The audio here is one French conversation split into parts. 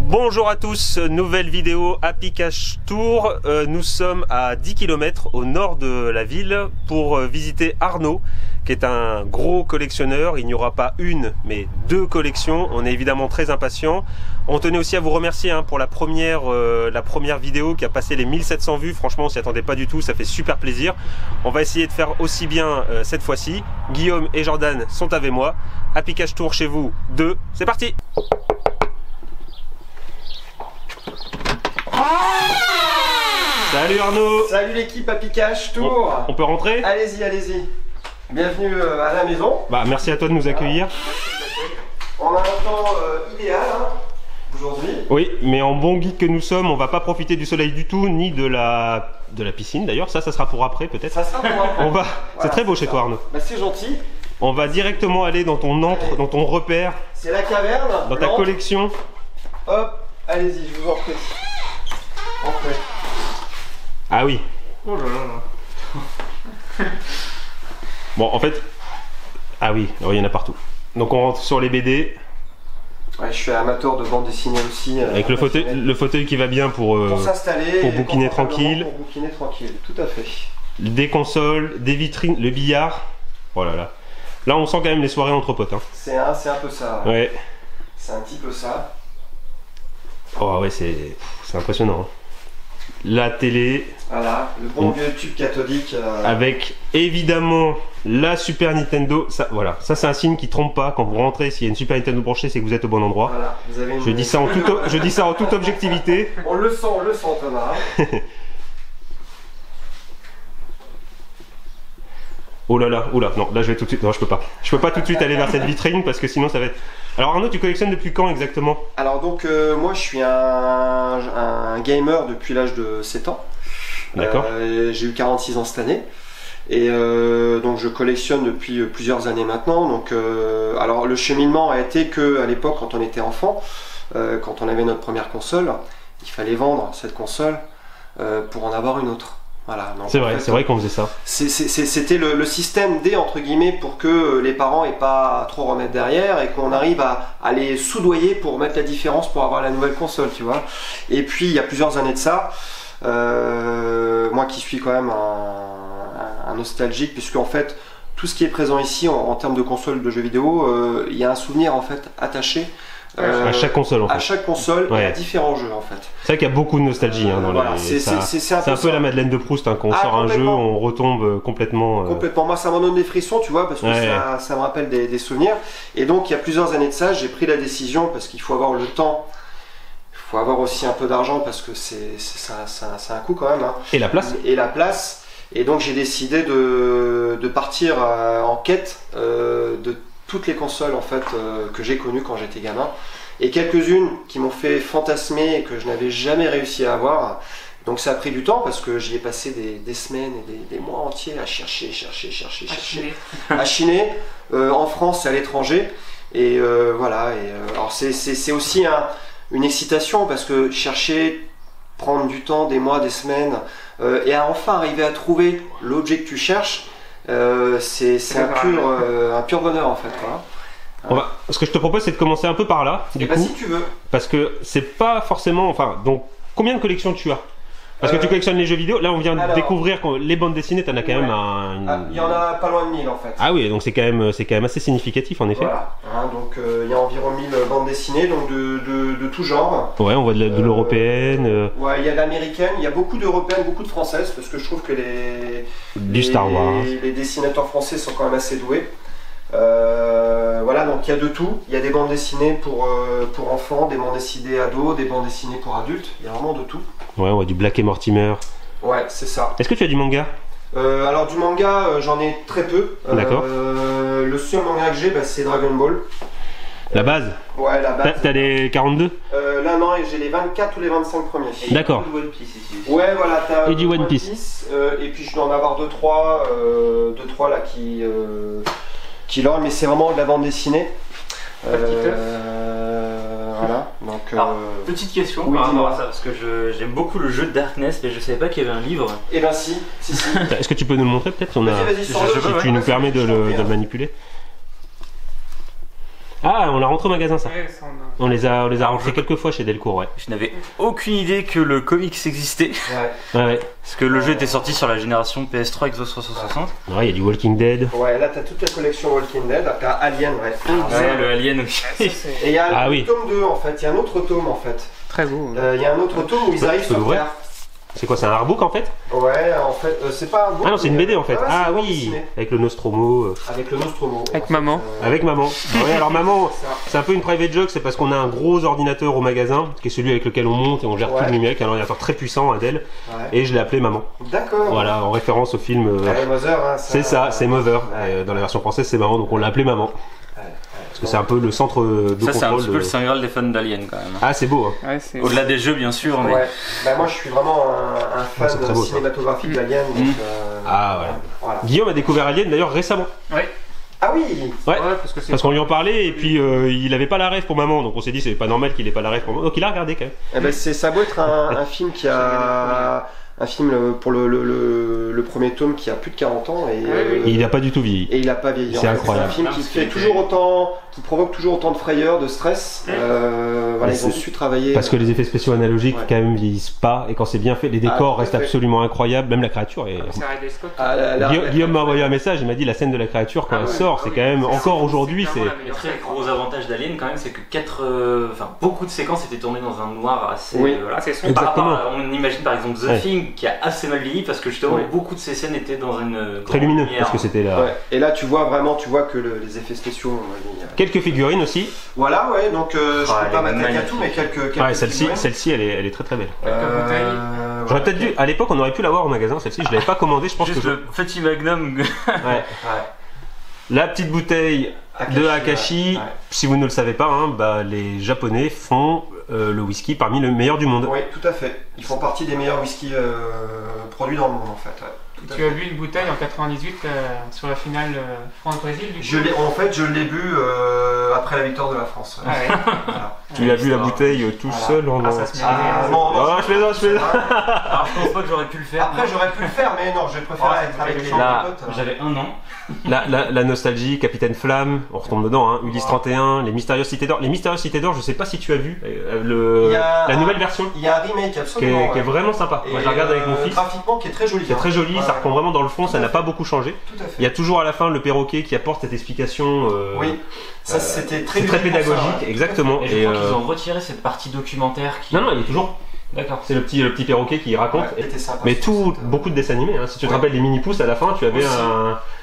Bonjour à tous, nouvelle vidéo Happy Cash Tour. Nous sommes à 10 km au nord de la ville pour visiter Arnaud, qui est un gros collectionneur. Il n'y aura pas une, mais deux collections. On est évidemment très impatients. On tenait aussi à vous remercier pour la première vidéo qui a passé les 1700 vues. Franchement, on s'y attendait pas du tout, ça fait super plaisir. On va essayer de faire aussi bien cette fois-ci. Guillaume et Jordan sont avec moi. Happy Cash Tour chez vous 2, c'est parti! Salut Arnaud! Salut l'équipe Happy Cash Tour! On peut rentrer? Allez-y, allez-y! Bienvenue à la maison! Bah, merci à toi de nous accueillir. On a un temps idéal aujourd'hui. Oui, mais en bon geek que nous sommes, on va pas profiter du soleil du tout, ni de la piscine d'ailleurs. Ça sera pour après peut-être. Ça sera pour après. Voilà, c'est très beau chez toi Arnaud. Bah, c'est gentil. On va directement aller dans ton antre, dans ton repère. C'est la caverne. Dans ta collection. Hop, allez-y, je vous en prie. Entrez. Ah oui. Oh là là. Bon, en fait, ah oui, il y en a partout. Donc on rentre sur les BD. Ouais, je suis amateur de bande dessinée aussi. Avec le fauteuil qui va bien pour s'installer, pour bouquiner tranquille. Pour bouquiner tranquille, tout à fait. Des consoles, des vitrines, le billard. Oh là là. Là, on sent quand même les soirées entre potes. C'est un peu ça. Ouais. C'est un petit peu ça. Oh ouais, c'est impressionnant. La télé. Voilà, le bon vieux tube cathodique. Avec évidemment la Super Nintendo. Ça, voilà, ça c'est un signe qui trompe pas. Quand vous rentrez, s'il y a une Super Nintendo branchée, c'est que vous êtes au bon endroit. Voilà, vous avez une... je dis ça en toute objectivité. On le sent Thomas. Oh là là, non, là je vais tout de suite, non je peux pas tout de suite aller vers cette vitrine parce que sinon ça va être... Alors Arnaud, tu collectionnes depuis quand exactement? Alors donc moi je suis un gamer depuis l'âge de 7 ans. D'accord. J'ai eu 46 ans cette année. Et donc je collectionne depuis plusieurs années maintenant. Donc alors le cheminement a été que à l'époque quand on était enfant, quand on avait notre première console, il fallait vendre cette console pour en avoir une autre. Voilà, c'est vrai qu'on faisait ça. C'était le système D entre guillemets pour que les parents aient pas trop remettre derrière et qu'on arrive à les soudoyer pour mettre la différence pour avoir la nouvelle console, tu vois. Et puis il y a plusieurs années de ça, moi qui suis quand même un nostalgique, puisque en fait tout ce qui est présent ici en termes de console de jeux vidéo, il y a un souvenir en fait attaché. À chaque console en fait. À chaque console et à différents jeux en fait. C'est vrai qu'il y a beaucoup de nostalgie dans voilà, les... C'est un peu la Madeleine de Proust, quand on sort un jeu, on retombe complètement... Complètement, moi ça m'en donne des frissons tu vois, parce que ça me rappelle des souvenirs. Et donc il y a plusieurs années de ça, j'ai pris la décision, parce qu'il faut avoir le temps, il faut avoir aussi un peu d'argent, parce que c'est un coût quand même. Et la place. Et la place. Et donc j'ai décidé de partir en quête de toutes les consoles en fait que j'ai connues quand j'étais gamin, et quelques-unes qui m'ont fait fantasmer et que je n'avais jamais réussi à avoir. Donc ça a pris du temps parce que j'y ai passé des semaines et des mois entiers à chercher, à chiner en France et à l'étranger. Et voilà. Et alors c'est aussi une excitation parce que chercher, prendre du temps, des mois, des semaines, et à enfin arriver à trouver l'objet que tu cherches. C'est un pur bonheur en fait quoi. Ce que je te propose c'est de commencer un peu par là du coup, si tu veux. Parce que c'est pas forcément, donc combien de collections tu as? Parce que tu collectionnes les jeux vidéo, là on vient de découvrir que les bandes dessinées, t'en as quand même il y en a pas loin de 1000 en fait. Ah oui, donc c'est quand même assez significatif en effet. Voilà, donc il y a environ 1000 bandes dessinées, donc de tout genre. Ouais, on voit de l'européenne. Ouais, il y a l'américaine, il y a beaucoup d'européennes, beaucoup de françaises, parce que je trouve que Star Wars. Les dessinateurs français sont quand même assez doués. Voilà, donc il y a de tout. Il y a des bandes dessinées pour enfants, des bandes dessinées ados, des bandes dessinées pour adultes. Il y a vraiment de tout. Ouais, on voit du Black et Mortimer. Ouais, c'est ça. Est-ce que tu as du manga? Alors du manga, j'en ai très peu. D'accord. Le seul manga que j'ai, c'est Dragon Ball. La base? Ouais, la base. T'as les 42? Là non, j'ai les 24 ou les 25 premiers. D'accord. Ouais, voilà, t'as et du One Piece. Et puis je dois en avoir 2-3 là qui l'ont, mais c'est vraiment de la bande dessinée. Voilà, donc... Alors, petite question par rapport à ça, parce que j'aime beaucoup le jeu de Darkness, mais je savais pas qu'il y avait un livre. Eh ben si. Est-ce que tu peux nous le montrer peut-être? Vas-y, si tu nous permets de le manipuler. Ah, on l'a rentré au magasin ça. Ouais, ça, On les a rentrés quelques fois chez Delcourt, ouais. Je n'avais aucune idée que le comics existait. Ouais. Ouais, Parce que le jeu était sorti sur la génération PS3 Xbox 360. ouais, il y a du Walking Dead. Ouais, là t'as toute la collection Walking Dead, t'as Alien, ouais. Ouais, le Alien aussi. ça, c'est Et il y a Ah le oui. tome 2 en fait, il y a un autre tome en fait. très beau. Il y a un autre tome où ils arrivent Tu peux sur l'ouvrir Terre. C'est quoi, c'est un artbook en fait? Ouais, en fait, c'est pas un book. Ah non, c'est une BD en fait. Ouais, c'est Ah une bande oui, dessinée. avec le Nostromo. Avec le Nostromo. Avec en fait, maman. Avec maman. Ouais, alors maman, Ça. c'est un peu une private joke, c'est parce qu'on a un gros ordinateur au magasin, qui est celui avec lequel on monte et on gère tout Ouais. le numérique, un ordinateur très puissant, un Dell, Ouais. et je l'ai appelé maman. D'accord. Voilà, en référence au film. Harry Mother, hein, C'est ça, c'est Mother. Ouais. Et dans la version française, c'est maman, donc on l'a appelé maman. Parce que c'est un peu le centre de Ça, c'est un contrôle. petit peu le Saint Graal des fans d'Alien quand même. Ah, c'est beau, hein. Ouais, c'est... Au-delà des jeux, bien sûr, mais. Ouais. Bah, moi je suis vraiment un Ouais, c'est fan très beau, ça. cinématographique d'Alien. Donc, Ah, voilà. Guillaume a découvert Alien d'ailleurs récemment. Ah oui. Ouais. parce que c'est... Parce qu'on lui en parlait et puis il avait pas la rêve pour maman, donc on s'est dit c'est pas normal qu'il ait pas la rêve pour maman. Donc il a regardé quand même. Eh ben, ça doit être un film qui a. Un film pour le premier tome qui a plus de 40 ans et, Et il a pas du tout vieilli. et il a pas vieilli. C'est En fait, incroyable. C'est un film qui fait toujours autant, qui provoque toujours autant de frayeur, de stress. Voilà, Mais ils ont c'est- su travailler. Parce que les effets spéciaux analogiques Ouais. quand même vieillissent pas et quand c'est bien fait, les Ah, décors tout à restent fait. absolument incroyables, même la créature est. C'est Ridley Scott. Ah, Guillaume m'a envoyé un message, il m'a dit la scène de la créature quand Ah elle ouais, sort, ah c'est oui, quand même c'est- encore c'est aujourd'hui, c'est. clairement la Le meilleure très scène. gros avantage d'Alien quand même, c'est que beaucoup de séquences étaient tournées dans un noir assez. Oui. Voilà. Ah, c'est sombre. Par rapport Exactement. à- on imagine par exemple The Ouais. Thing qui a assez mal vieilli parce que justement Oui. beaucoup de ces scènes étaient dans une Très grande lumineux lumière. parce que c'était là. Ouais. Et là, tu vois que les effets spéciaux. Quelques figurines aussi. Voilà, ouais. Donc, je Ah, peux pas elle est m'attaquer à magnifique. tout, mais quelques. Ouais, celle-ci, figurines. elle est très très belle. bouteilles. J'aurais peut-être dû. À l'époque, on aurait pu l'avoir au magasin. Celle-ci, je l'avais pas commandée. Je pense Juste que. le petit magnum. Ouais. Ouais. La petite bouteille de Akashi. Ouais. Si vous ne le savez pas, hein, bah, les Japonais font le whisky parmi le meilleur du monde. Oui, tout à fait. Ils font partie des meilleurs whiskies produits dans le monde, en fait. Ouais. Tout à Tu fait. as vu une bouteille en 98 sur la finale France-Brésil du coup Je l'ai bu après la victoire de la France. Ah ouais. Voilà. Tu as vu la bouteille tout Voilà. seul en. Ah, ça se met Ah, bien. non, non, Oh, je plaisante, je plaisante. Alors je pense pas que j'aurais pu le faire. Après, j'aurais pu le faire, mais non, je préfère Ah, être avec les c'est gens Là, des potes. j'avais 1 an. La nostalgie, Capitaine Flamme, on retombe dedans, hein. Ulysse 31, les Mystérieuses Cités d'Or. Les Mystérieuses Cités d'Or, je sais pas si tu as vu Il y a la un- nouvelle version Il y a un remake qui absolument. est vraiment sympa. Et, Moi, je la regarde avec mon fils. Graphiquement, qui est très joli. C'est très joli, ça Ouais. reprend vraiment dans le fond, ça n'a pas beaucoup changé. Tout à fait. Il y a toujours à la fin le perroquet qui apporte cette explication. Oui, ça c'était très C'est très ludique pour ça, pédagogique, ouais. exactement. Et je Et, crois qu'ils ont retiré cette partie documentaire qui. Non, non, il est toujours. D'accord. C'est le petit perroquet qui raconte. Ouais, c'était sympa, Mais ça, c'était- beaucoup de dessins animés. Hein. Si tu te Ouais. rappelles les mini-pousses à la fin, tu avais Aussi.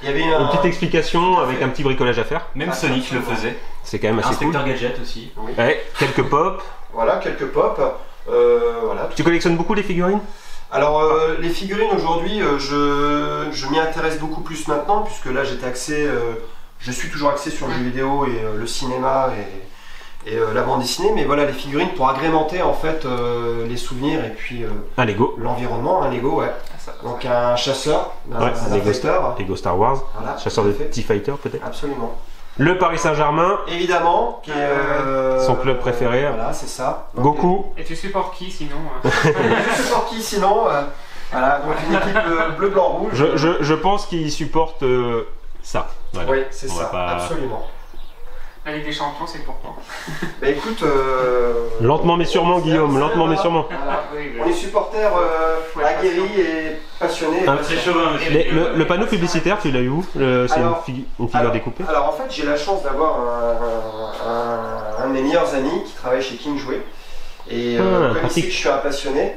Il y avait une petite explication Tout à avec fait. un petit bricolage à faire. Même Ah, Sonic le absolument. faisait. C'est quand même assez cool. Inspecteur Gadget aussi. Oui. Ouais, quelques pop. Voilà, quelques pop. Voilà. Tu collectionnes beaucoup les figurines? Alors les figurines aujourd'hui, je m'y intéresse beaucoup plus maintenant puisque là je suis toujours axé sur le jeu vidéo et le cinéma et la bande dessinée, mais voilà les figurines pour agrémenter en fait les souvenirs et puis Un Lego. l'environnement, un Lego, ouais. Donc un chasseur, Ouais, un Lego affecteur. Lego Star Wars. Voilà, Chasseur tout de à fait. T-Fighter peut-être. Absolument. Le Paris Saint-Germain. Évidemment, qui est Son club préféré. Voilà, c'est ça. Donc, Goku. Et tu supportes qui sinon Je supporte qui sinon voilà, donc une équipe bleu, blanc, rouge. Je pense qu'il supporte ça. Voilà. Oui, c'est On va ça, pas- absolument. La Ligue des Champions, c'est pourquoi Bah écoute. Lentement mais sûrement, Guillaume, lentement mais sûrement. Voilà. Oui, On est supporters aguerris et passionnés. Un Très chauvin, monsieur. Le panneau publicitaire, tu l'as eu où C'est une Alors, figure alors, découpée. Alors en fait, j'ai la chance d'avoir un de mes meilleurs amis qui travaille chez King Jouet. Et comme il pratique. sait que je suis un passionné,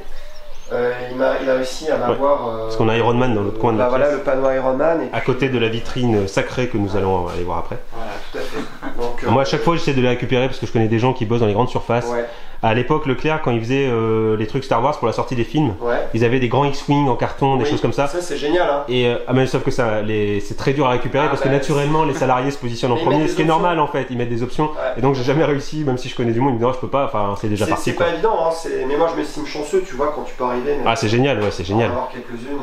il a réussi à m'avoir. Parce qu'on a Iron Man dans l'autre coin de la voilà pièce. le panneau Iron Man. Et À côté de la vitrine sacrée que nous allons aller voir après. voilà, tout à fait. Donc, Moi, à chaque fois, j'essaie de les récupérer parce que je connais des gens qui bossent dans les grandes surfaces. Ouais, À l'époque, Leclerc, quand il faisait les trucs Star Wars pour la sortie des films, ouais. ils avaient des grands X-Wing en carton, des Oui, choses comme ça. Ça, c'est génial. Hein. Et mais sauf que ça, c'est très dur à récupérer Ah, parce que bah, naturellement, les salariés se positionnent en Mais ils premier, mettent ce qui est des options. normal en fait. Ils mettent des options. Ouais. Et donc, j'ai jamais réussi, même si je connais du monde, ils me disent non, je peux pas. Enfin, c'est déjà parti C'est quoi. pas évident, hein, mais moi je m'estime chanceux, tu vois, quand tu peux arriver. Mais Ah, c'est génial, ouais, c'est en génial. avoir quelques-unes.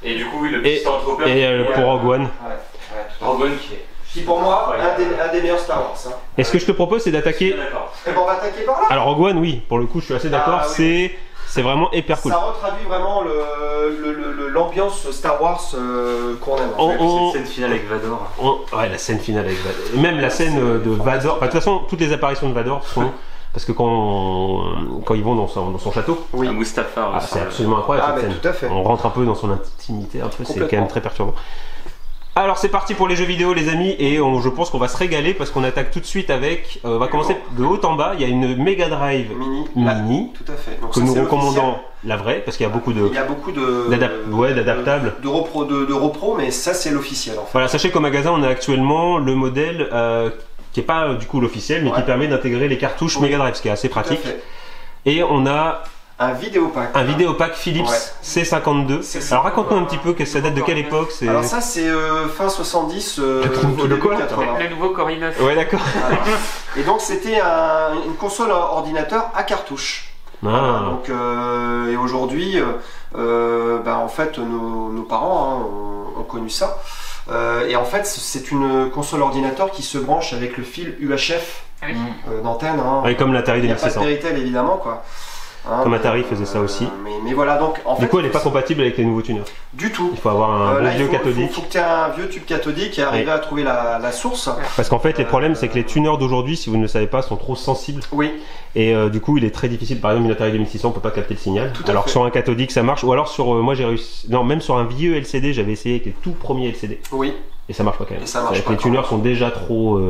Et du coup, oui, le Et- petit Stormtrooper. Et pour Rogue One. Ouais, tout à fait. Rogue One qui est. Qui pour moi, Incroyable. un des meilleurs Star Wars. Hein. Et ce que je te propose, c'est d'attaquer. D'accord. Et bon, on va attaquer par là. Alors Rogue One, oui, pour le coup, je suis assez d'accord. Ah, oui. c'est vraiment hyper cool. Ça retraduit vraiment l'ambiance Star Wars qu'on aime. Cette scène finale avec Vador. Ouais, la scène finale avec Vador. Même la scène de Vador. Enfin, de toute façon, toutes les apparitions de Vador sont. Parce que quand ils vont dans son château, oui. Mustafar, c'est absolument incroyable cette scène. Tout à fait. On rentre un peu dans son intimité, un peu, c'est quand même très perturbant. Alors c'est parti pour les jeux vidéo les amis, et je pense qu'on va se régaler parce qu'on attaque tout de suite avec, on va commencer de haut en bas, il y a une Mega Drive Mini tout à fait. Donc que nous recommandons la vraie, parce qu'il y a beaucoup d'adaptables. De repro, mais ça c'est l'officiel en fait. Voilà, sachez qu'au magasin on a actuellement le modèle qui n'est pas du coup l'officiel, mais qui permet d'intégrer les cartouches Mega Drive, ce qui est assez pratique. Et on a un vidéopack Philips C52. Alors raconte-nous un petit peu, ça date de quelle époque? Alors ça c'est fin 70, début 80. Le nouveau Core i9. Ouais d'accord. Et donc c'était une console ordinateur à cartouche. Donc, et aujourd'hui, en fait nos parents ont connu ça. Et en fait c'est une console ordinateur qui se branche avec le fil UHF d'antenne. Comme l'Atari 2600. Il n'y a pas de Péritel évidemment quoi. Comme Atari faisait ça aussi. Mais voilà, donc en fait. Du coup, elle n'est pas compatible avec les nouveaux tuners. Du tout. Il faut avoir un bon vieux cathodique. Il faut que tu aies un vieux tube cathodique et arriver à trouver la source. Parce qu'en fait, les problèmes, c'est que les tuners d'aujourd'hui, si vous ne le savez pas, sont trop sensibles. Oui. Et du coup, il est très difficile. Par exemple, une Atari 2600, on peut pas capter le signal. Alors que sur un cathodique, ça marche. Ou alors sur, moi, j'ai réussi. Non, même sur un vieux LCD, j'avais essayé avec les tout premiers LCD. Oui. Et ça marche pas quand même. Les tuners sont déjà trop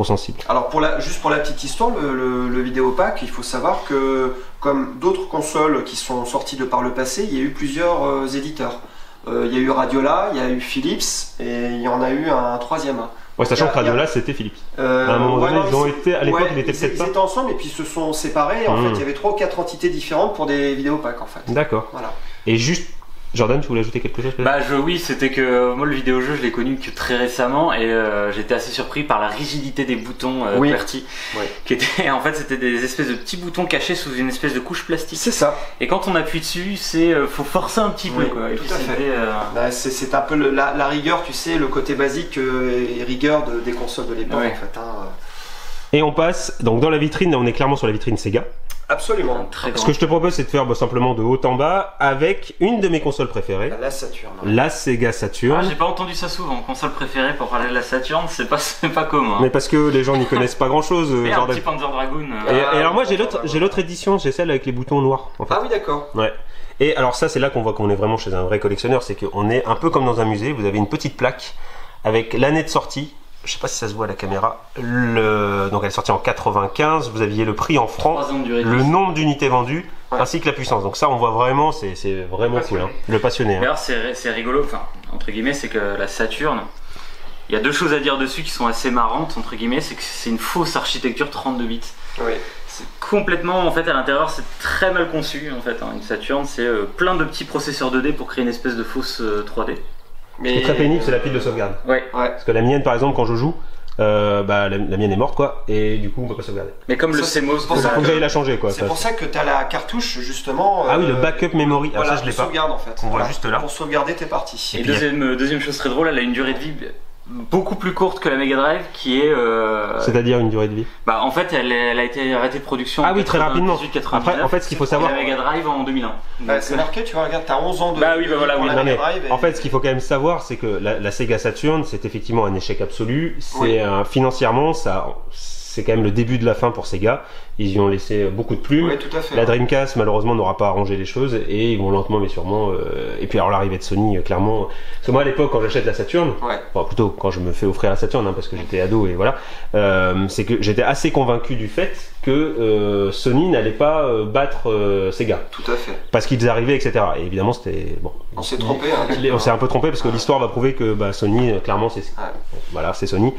sensible. Alors juste pour la petite histoire, le Vidéopack, il faut savoir que comme d'autres consoles qui sont sorties de par le passé, il y a eu plusieurs éditeurs. Il y a eu Radiola, il y a eu Philips et il y en a eu un troisième. Ouais, sachant que Radiola c'était Philips. À un moment donné, ils ont été, à l'époque, ils étaient peut-être pas. Ils étaient ensemble et puis ils se sont séparés. En fait, il y avait 3 ou 4 entités différentes pour des Vidéopacks en fait. D'accord. Voilà. Et juste Jordan, tu voulais ajouter quelque chose peut-être? Oui, c'était que moi le vidéojeu je l'ai connu que très récemment et j'étais assez surpris par la rigidité des boutons QWERTY, qui étaient en fait c'était des espèces de petits boutons cachés sous une espèce de couche plastique. C'est ça. Et quand on appuie dessus, faut forcer un petit peu quoi. Et tout à fait. C'est un peu la rigueur, tu sais, le côté basique et rigueur des consoles de l'époque en fait. Et on passe donc dans la vitrine, on est clairement sur la vitrine Sega. Absolument. Ce que je te propose, c'est de faire simplement de haut en bas avec une de mes consoles préférées. La Saturn. La Sega Saturn. J'ai pas entendu ça souvent. Console préférée pour parler de la Saturn, c'est pas commun. Mais parce que les gens n'y connaissent pas grand chose. Et un petit Panzer Dragoon. Et alors moi j'ai l'autre édition, j'ai celle avec les boutons noirs. En fait. Ah oui, d'accord. Ouais. Et alors ça, c'est là qu'on voit qu'on est vraiment chez un vrai collectionneur, c'est qu'on est un peu comme dans un musée. Vous avez une petite plaque avec l'année de sortie. Je sais pas si ça se voit à la caméra. Donc elle est sortie en 95. Vous aviez le prix en francs, le nombre d'unités vendues, ainsi que la puissance. Donc ça, on voit vraiment, c'est vraiment cool. Hein. Le passionné. D'ailleurs, c'est rigolo. Enfin, entre guillemets, c'est que la Saturn. Il y a deux choses à dire dessus qui sont assez marrantes entre guillemets. C'est que c'est une fausse architecture 32 bits. Oui. C'est complètement, en fait, à l'intérieur, c'est très mal conçu. En fait, une Saturn, c'est plein de petits processeurs 2D pour créer une espèce de fausse 3D. Mais très pénible, c'est la pile de sauvegarde. Ouais. Parce que la mienne, par exemple, quand je joue, la mienne est morte, quoi, et du coup, on peut pas sauvegarder. Mais comme le CMOS, faut que j'aille la changer, quoi. C'est pour ça que tu as la cartouche, justement. Ah oui, le backup memory. Voilà, ça, je l'ai pas. Sauvegarde, en fait. On voit juste là. Pour sauvegarder tes parties. Et deuxième chose très drôle, elle a une durée de vie beaucoup plus courte que la Mega Drive, qui est. C'est-à-dire une durée de vie. En fait, elle a été arrêtée de production. Ah oui, très rapidement. 99, Après, en fait, ce qu'il faut savoir. La Mega Drive en 2001. C'est marqué, tu vois, regarde, t'as 11 ans de. Voilà, oui. La Mega Drive. En fait, ce qu'il faut quand même savoir, c'est que la Sega Saturn, c'est effectivement un échec absolu. C'est financièrement, c'est quand même le début de la fin pour Sega. Ils y ont laissé beaucoup de plumes. Oui, tout à fait. La Dreamcast, malheureusement, n'aura pas arrangé les choses et ils vont lentement mais sûrement. Et puis alors l'arrivée de Sony, clairement. Parce que moi, à l'époque, quand j'achète la Saturn, plutôt quand je me fais offrir la Saturn, parce que j'étais ado et voilà, c'est que j'étais assez convaincu du fait que Sony n'allait pas battre Sega. Tout à fait. Parce qu'ils arrivaient, etc. Et évidemment, c'était bon. On s'est trompé. On s'est un peu trompé parce que l'histoire va prouver que Sony, clairement, c'est voilà, c'est Sony.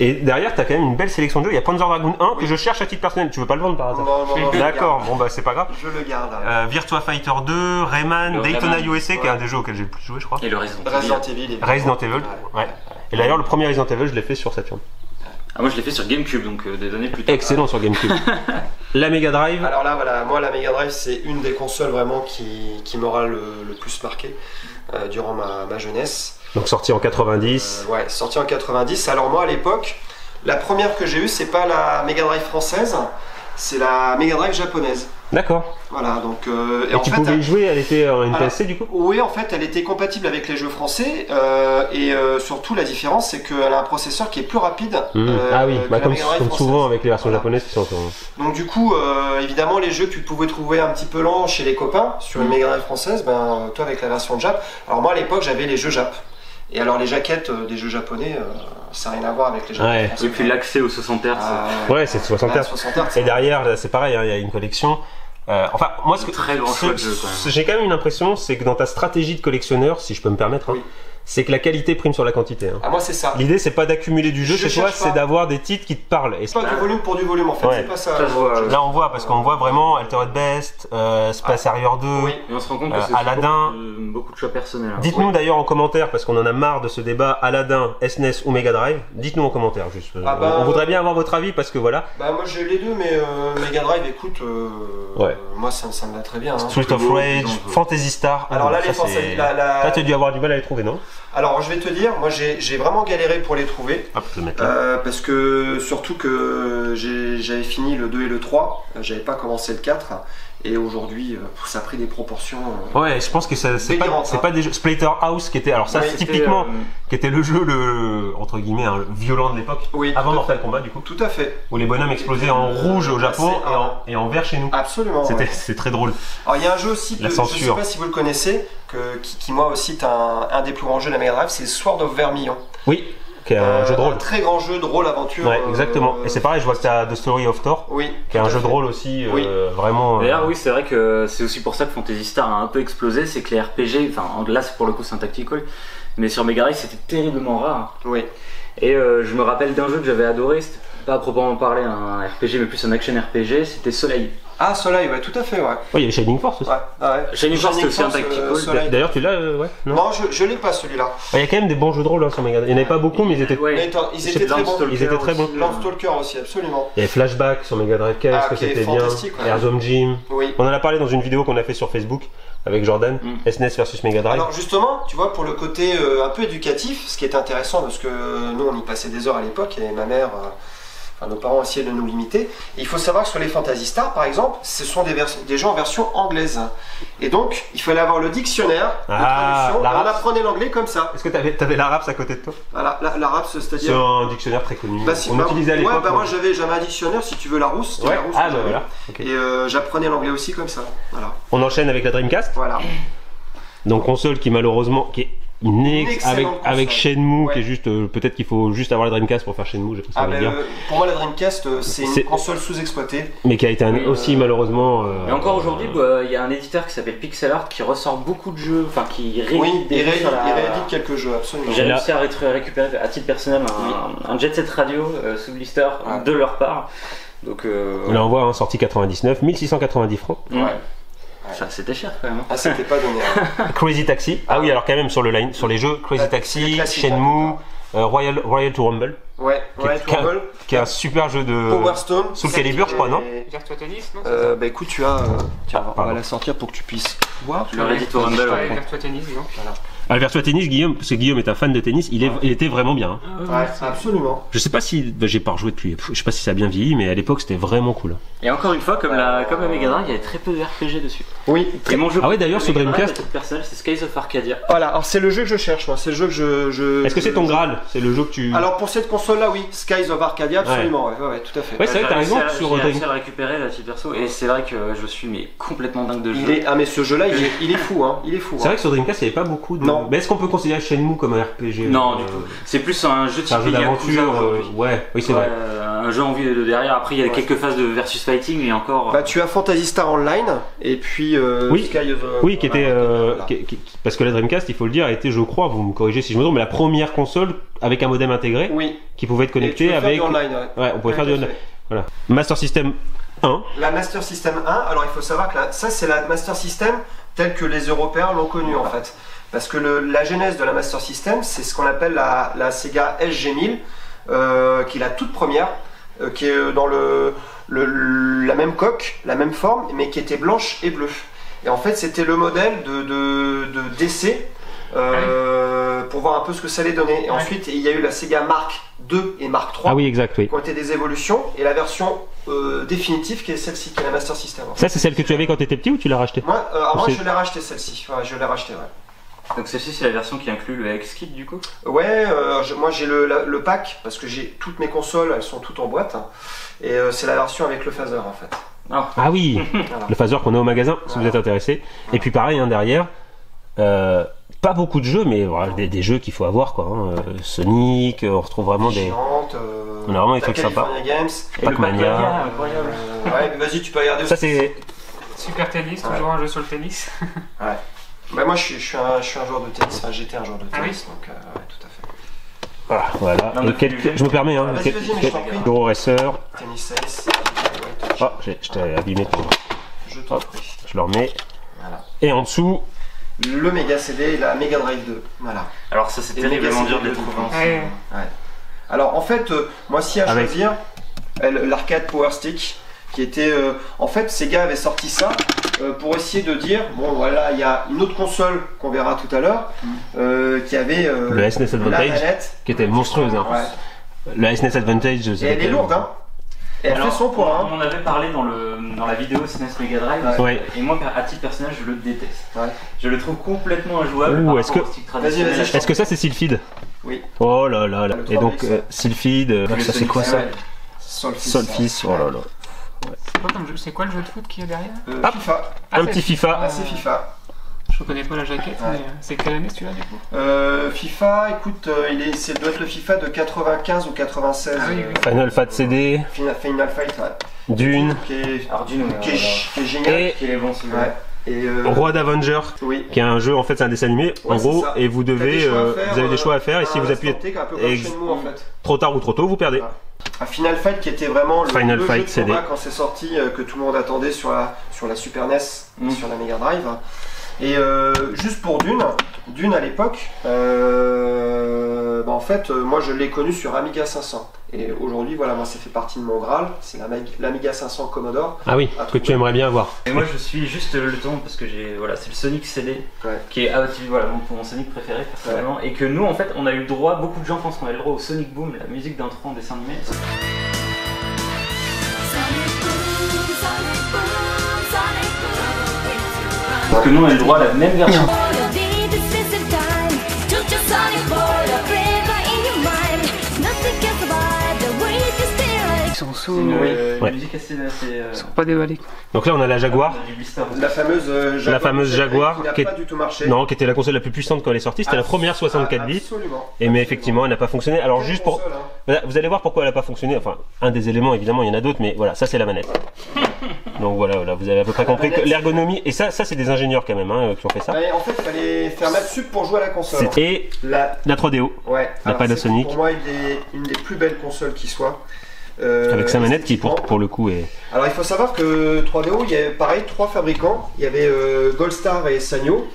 Et derrière, t'as quand même une belle sélection de jeux. Il y a Panzer Dragoon 1 que je cherche à titre personnel. Tu veux pas le vendre par hasard? Non. D'accord, bon c'est pas grave. Je le garde. Virtua Fighter 2, Rayman, Daytona USA, qui est un des jeux auxquels j'ai le plus joué, je crois. Et le Resident Evil. Resident Evil, ouais. Et d'ailleurs, le premier Resident Evil, je l'ai fait sur Saturn. Moi, je l'ai fait sur GameCube, donc des années plus tard. Excellent sur GameCube. La Mega Drive. Alors là, voilà, moi la Mega Drive, c'est une des consoles vraiment qui m'aura le plus marqué durant ma jeunesse. Donc sorti en 90. Ouais, sorti en 90. Alors moi à l'époque, la première que j'ai eue, c'est pas la Mega Drive française, C'est la Mega Drive japonaise. D'accord. Voilà, donc... et en tu fait, pouvais y jouer, elle était en NTSC du coup? Oui, en fait, elle était compatible avec les jeux français, et surtout la différence, c'est qu'elle a un processeur qui est plus rapide. Ah oui, comme souvent avec les versions japonaises qui sont... Donc du coup, évidemment, les jeux que tu pouvais trouver un petit peu lents chez les copains, sur une Mega Drive française, ben, toi avec la version Jap... Alors moi, à l'époque, j'avais les jeux Jap. Et alors les jaquettes des jeux japonais, ça n'a rien à voir avec les jaquettes français. Et puis l'accès aux 60 Hz. Ouais, c'est 60 Hz. Et derrière, c'est pareil, il y a une collection. Enfin, moi, très grand choix de jeu, quand même. J'ai quand même une impression, c'est que dans ta stratégie de collectionneur, si je peux me permettre, oui. C'est que la qualité prime sur la quantité. Hein. Ah, moi, c'est ça. L'idée, c'est pas d'accumuler du jeu chez toi, c'est d'avoir des titres qui te parlent. Et c'est pas du volume pour du volume, en fait. Ouais. C'est pas ça. Là, on voit, parce qu'on voit vraiment Altered Best, Space Harrier 2, oui. Et on se rend compte que c'est Aladdin. Beaucoup de choix personnels. Hein. Dites-nous d'ailleurs en commentaire, parce qu'on en a marre de ce débat Aladdin, SNES ou Mega Drive. Dites-nous en commentaire, juste. On voudrait bien avoir votre avis, parce que voilà. Bah, moi, j'ai les deux, mais Mega Drive, écoute, moi, ça me va très bien. Hein. Street of Rage, Fantasy Star. Alors là, Là, tu as dû avoir du mal à les trouver, non? Alors je vais te dire, moi j'ai vraiment galéré pour les trouver, parce que surtout que j'avais fini le 2 et le 3, j'avais pas commencé le 4, et aujourd'hui ça a pris des proportions ouais, je pense que c'est pas des jeux. Splatterhouse qui était, alors ça oui, typiquement, qui était le jeu entre guillemets violent de l'époque, oui, avant Mortal Kombat du coup. Tout à fait. Où les bonhommes explosaient en rouge au Japon et en vert chez nous. Absolument. C'est très drôle. Alors il y a un jeu aussi, je sais pas si vous le connaissez, qui moi aussi est un des plus grands jeux de la Mega Drive, c'est Sword of Vermilion. Oui, qui est un jeu de rôle. Un très grand jeu de rôle aventure. Ouais, exactement. Et c'est pareil, je vois que tu as The Story of Thor, oui, qui est un jeu de rôle aussi, vraiment. D'ailleurs, oui, c'est vrai que c'est aussi pour ça que Fantasy Star a un peu explosé, c'est que les RPG, enfin là pour le coup c'est un tactical, mais sur Mega Drive c'était terriblement rare. Oui. Et je me rappelle d'un jeu que j'avais adoré, c'était pas à proprement parler un RPG, mais plus un action RPG, c'était Soleil. Ah, Soleil, ouais, tout à fait, ouais. Il y a Shining Force aussi. Ouais. Shining Force, c'est aussi un tactical. D'ailleurs, tu l'as, ouais? Non, je l'ai pas celui-là. Il y a quand même des bons jeux de rôle hein, sur Mega Drive. Il n'y en avait pas beaucoup, mais ils étaient très bons. Ils étaient très bons. Landstalker aussi, absolument. Il y avait Flashback sur Mega Drive, qu'est-ce que c'était bien. Airzone Gym. Oui. On en a parlé dans une vidéo qu'on a fait sur Facebook avec Jordan, SNES versus Mega Drive. Alors justement, tu vois, pour le côté un peu éducatif, ce qui est intéressant, parce que nous, on y passait des heures à l'époque, et ma mère... Enfin, nos parents essayaient de nous limiter. Et il faut savoir que sur les Fantasy Star, par exemple, ce sont des jeux en version anglaise. Et donc, il fallait avoir le dictionnaire de traduction. Et on apprenait l'anglais comme ça. Est-ce que tu avais l'arabe à côté de toi? Voilà, l'arabe, c'est-à-dire. C'est un dictionnaire très connu. On utilisait à l'époque. Ouais, moi j'avais un dictionnaire, si tu veux, Larousse. Ouais. Ah, bah voilà. Okay. Et j'apprenais l'anglais aussi comme ça. Voilà. On enchaîne avec la Dreamcast. Voilà. Donc, console qui malheureusement. Avec Shenmue qui est juste peut-être qu'il faut juste avoir la Dreamcast pour faire Shenmue, je sais pas ce que ça veut dire. Pour moi la Dreamcast c'est une console sous-exploitée mais qui a été aussi malheureusement mais encore aujourd'hui il y a un éditeur qui s'appelle Pixel Art qui ressort beaucoup de jeux, enfin qui réédite il réédite quelques jeux absolument. J'ai réussi à récupérer à titre personnel un Jet Set Radio sous blister de leur part. Donc là on voit sortie 99, 1690 francs. Ouais. Ça c'était cher quand même. Ah c'était pas donné. Crazy Taxi. Ah oui alors quand même sur les jeux Crazy Taxi, Shenmue, Royal to Rumble. Ouais, Royal to Rumble. Qui est un super jeu de Power Stone. Soul Calibur je crois non? Virtua Tennis non? Bah écoute tu as on va la sortir pour que tu puisses voir. Le Ready to Rumble. Virtua Tennis non? Alors Virtua Tennis, Guillaume, parce que Guillaume est un fan de tennis, il était vraiment bien. Ouais, absolument. Je sais pas si, j'ai pas rejoué depuis, je sais pas si ça a bien vieilli, mais à l'époque c'était vraiment cool. Et encore une fois, comme la Mega Drive, il y avait très peu de RPG dessus. Oui. Et mon jeu d'ailleurs sur Dreamcast. Personnel, c'est Skies of Arcadia. Voilà, alors c'est le jeu que je cherche, moi. C'est le jeu que je. Est-ce que c'est ton Graal? C'est le jeu que tu. Alors pour cette console-là, oui, Skies of Arcadia, absolument, ouais, tout à fait. Ouais, c'est vrai que t'as raison sur Dreamcast. J'ai réussi à récupérer la petite perso, et c'est vrai que je suis complètement dingue de jeu. Ah mais ce jeu-là, il est fou, hein. C'est vrai que sur Dreamcast, il y avait pas beaucoup de. Non. Mais est-ce qu'on peut considérer Shenmue comme un RPG? Non, du tout. C'est plus un jeu de d'aventure. Ouais, oui, c'est vrai. Un jeu en vue de derrière. Après, il y a quelques phases de versus fighting, mais encore. Bah, tu as Fantasy Star Online et puis Sky of. Oui, qui était. Parce que la Dreamcast, il faut le dire, a été, je crois, vous me corrigez si je me trompe, mais la première console avec un modem intégré. Oui. Qui pouvait être connecté avec. Faire du online, ouais, on pouvait faire du online. Voilà. Master System 1. La Master System 1. Alors, il faut savoir que ça, c'est la Master System telle que les Européens l'ont connue en fait. Parce que la genèse de la Master System, c'est ce qu'on appelle la Sega SG-1000, qui est la toute première, qui est dans la même coque, la même forme, mais qui était blanche et bleue. Et en fait, c'était le modèle de DC pour voir un peu ce que ça allait donner. Et ensuite, il y a eu la Sega Mark II et Mark III, oui, exact, oui. qui ont été des évolutions, et la version définitive qui est celle-ci, qui est la Master System. Ça, c'est celle que tu avais quand tu étais petit ou tu l'as racheté? Moi, je l'ai racheté celle-ci. Ouais, je l'ai racheté, ouais. Donc celle-ci, c'est la version qui inclut le X-Kit du coup? Ouais, moi j'ai le pack, parce que j'ai toutes mes consoles, elles sont toutes en boîte. Et c'est la version avec le phaser en fait. Ah oui, voilà. Le phaser qu'on a au magasin, si vous êtes intéressé. Et puis pareil, hein, derrière, pas beaucoup de jeux, mais voilà, des jeux qu'il faut avoir, quoi. Hein. Sonic, on retrouve vraiment on a vraiment des trucs sympas. Pac-Mania. Ouais, mais vas-y, tu peux regarder. Ça c'est Super Tennis, toujours un jeu sur le tennis. Ouais. Bah moi je suis un joueur de tennis, enfin j'étais un joueur de tennis, donc ouais, tout à fait. Voilà. Non, je me permets, hein. Euro Racer. Tennis Ace. Oh, je t'ai abîmé ton. Je t'en prie. Je le remets. Voilà. Et en dessous, le Mega CD et la Mega Drive 2. Voilà. Alors ça c'est terriblement dur de les trouver ensemble. Ouais. Alors en fait, moi si à choisir, l'arcade Power Stick, qui était en fait Sega avait sorti ça pour essayer de dire bon voilà, il y a une autre console qu'on verra tout à l'heure qui avait le SNES Advantage, qui était monstrueuse, hein. Ouais. La SNES Advantage, et elle est lourde, hein. Et elle fait son poids, hein. On en avait parlé dans la vidéo SNES Mega Drive, ouais. Et moi à titre personnel je le déteste. Ouais. Je le trouve complètement injouable. Est-ce que ça c'est Sylphid? Oui. Oh là là là. Et donc Sylphid, ça c'est quoi ça? Solfis, oh là là. C'est quoi le jeu de foot qu'il y a derrière? FIFA. Un petit FIFA. Ah, c'est FIFA. Je connais pas la jaquette, mais c'est quelle année celui-là du coup? FIFA, écoute, ça doit être le FIFA de 95 ou 96. Ah oui, oui. Final Fight CD. Final Fight, ouais. Dune. Qui est génial. Et qui est bon celui-là. Et Roi d'Avenger, oui. Qui est un jeu, en fait c'est un dessin animé, en gros, et vous devez, vous avez des choix à faire, et si vous appuyez en fait. trop tard ou trop tôt, vous perdez. Voilà. Un Final Fight qui était vraiment le Final jeu Fight de CD. combat quand c'est sorti, que tout le monde attendait sur la Super NES, sur la Mega Drive. Et juste pour Dune à l'époque, en fait, moi je l'ai connu sur Amiga 500. Et aujourd'hui, voilà, moi ça fait partie de mon Graal, c'est l'Amiga 500 Commodore. Ah oui, que tu aimerais bien avoir. Et moi je suis juste le temps parce que c'est le Sonic CD qui est mon Sonic préféré personnellement, et que nous en fait on a eu le droit, beaucoup de gens pensent qu'on a eu le droit au Sonic Boom, la musique d'intro en dessin animé. Parce que nous on a eu le droit à la même version. Ils sont sous. Musique assez, ils sont pas déballés. Donc là on a la Jaguar. La fameuse Jaguar qui n'a pas du tout marché. Non, qui était la console la plus puissante quand elle est sortie, c'était la première 64 bits. Mais effectivement elle n'a pas fonctionné. Alors juste pour... Vous allez voir pourquoi elle n'a pas fonctionné. Enfin, un des éléments évidemment, il y en a d'autres, mais voilà, ça c'est la manette. Donc voilà, vous avez à peu près compris que l'ergonomie, et ça c'est des ingénieurs quand même qui ont fait ça. En fait il fallait faire maths sup pour jouer à la console. Et la 3DO, la Panasonic. Pour moi une des plus belles consoles qui soit. Avec sa manette qui pour le coup est... Alors il faut savoir que 3DO, il y avait pareil 3 fabricants. Il y avait Goldstar et Sanyo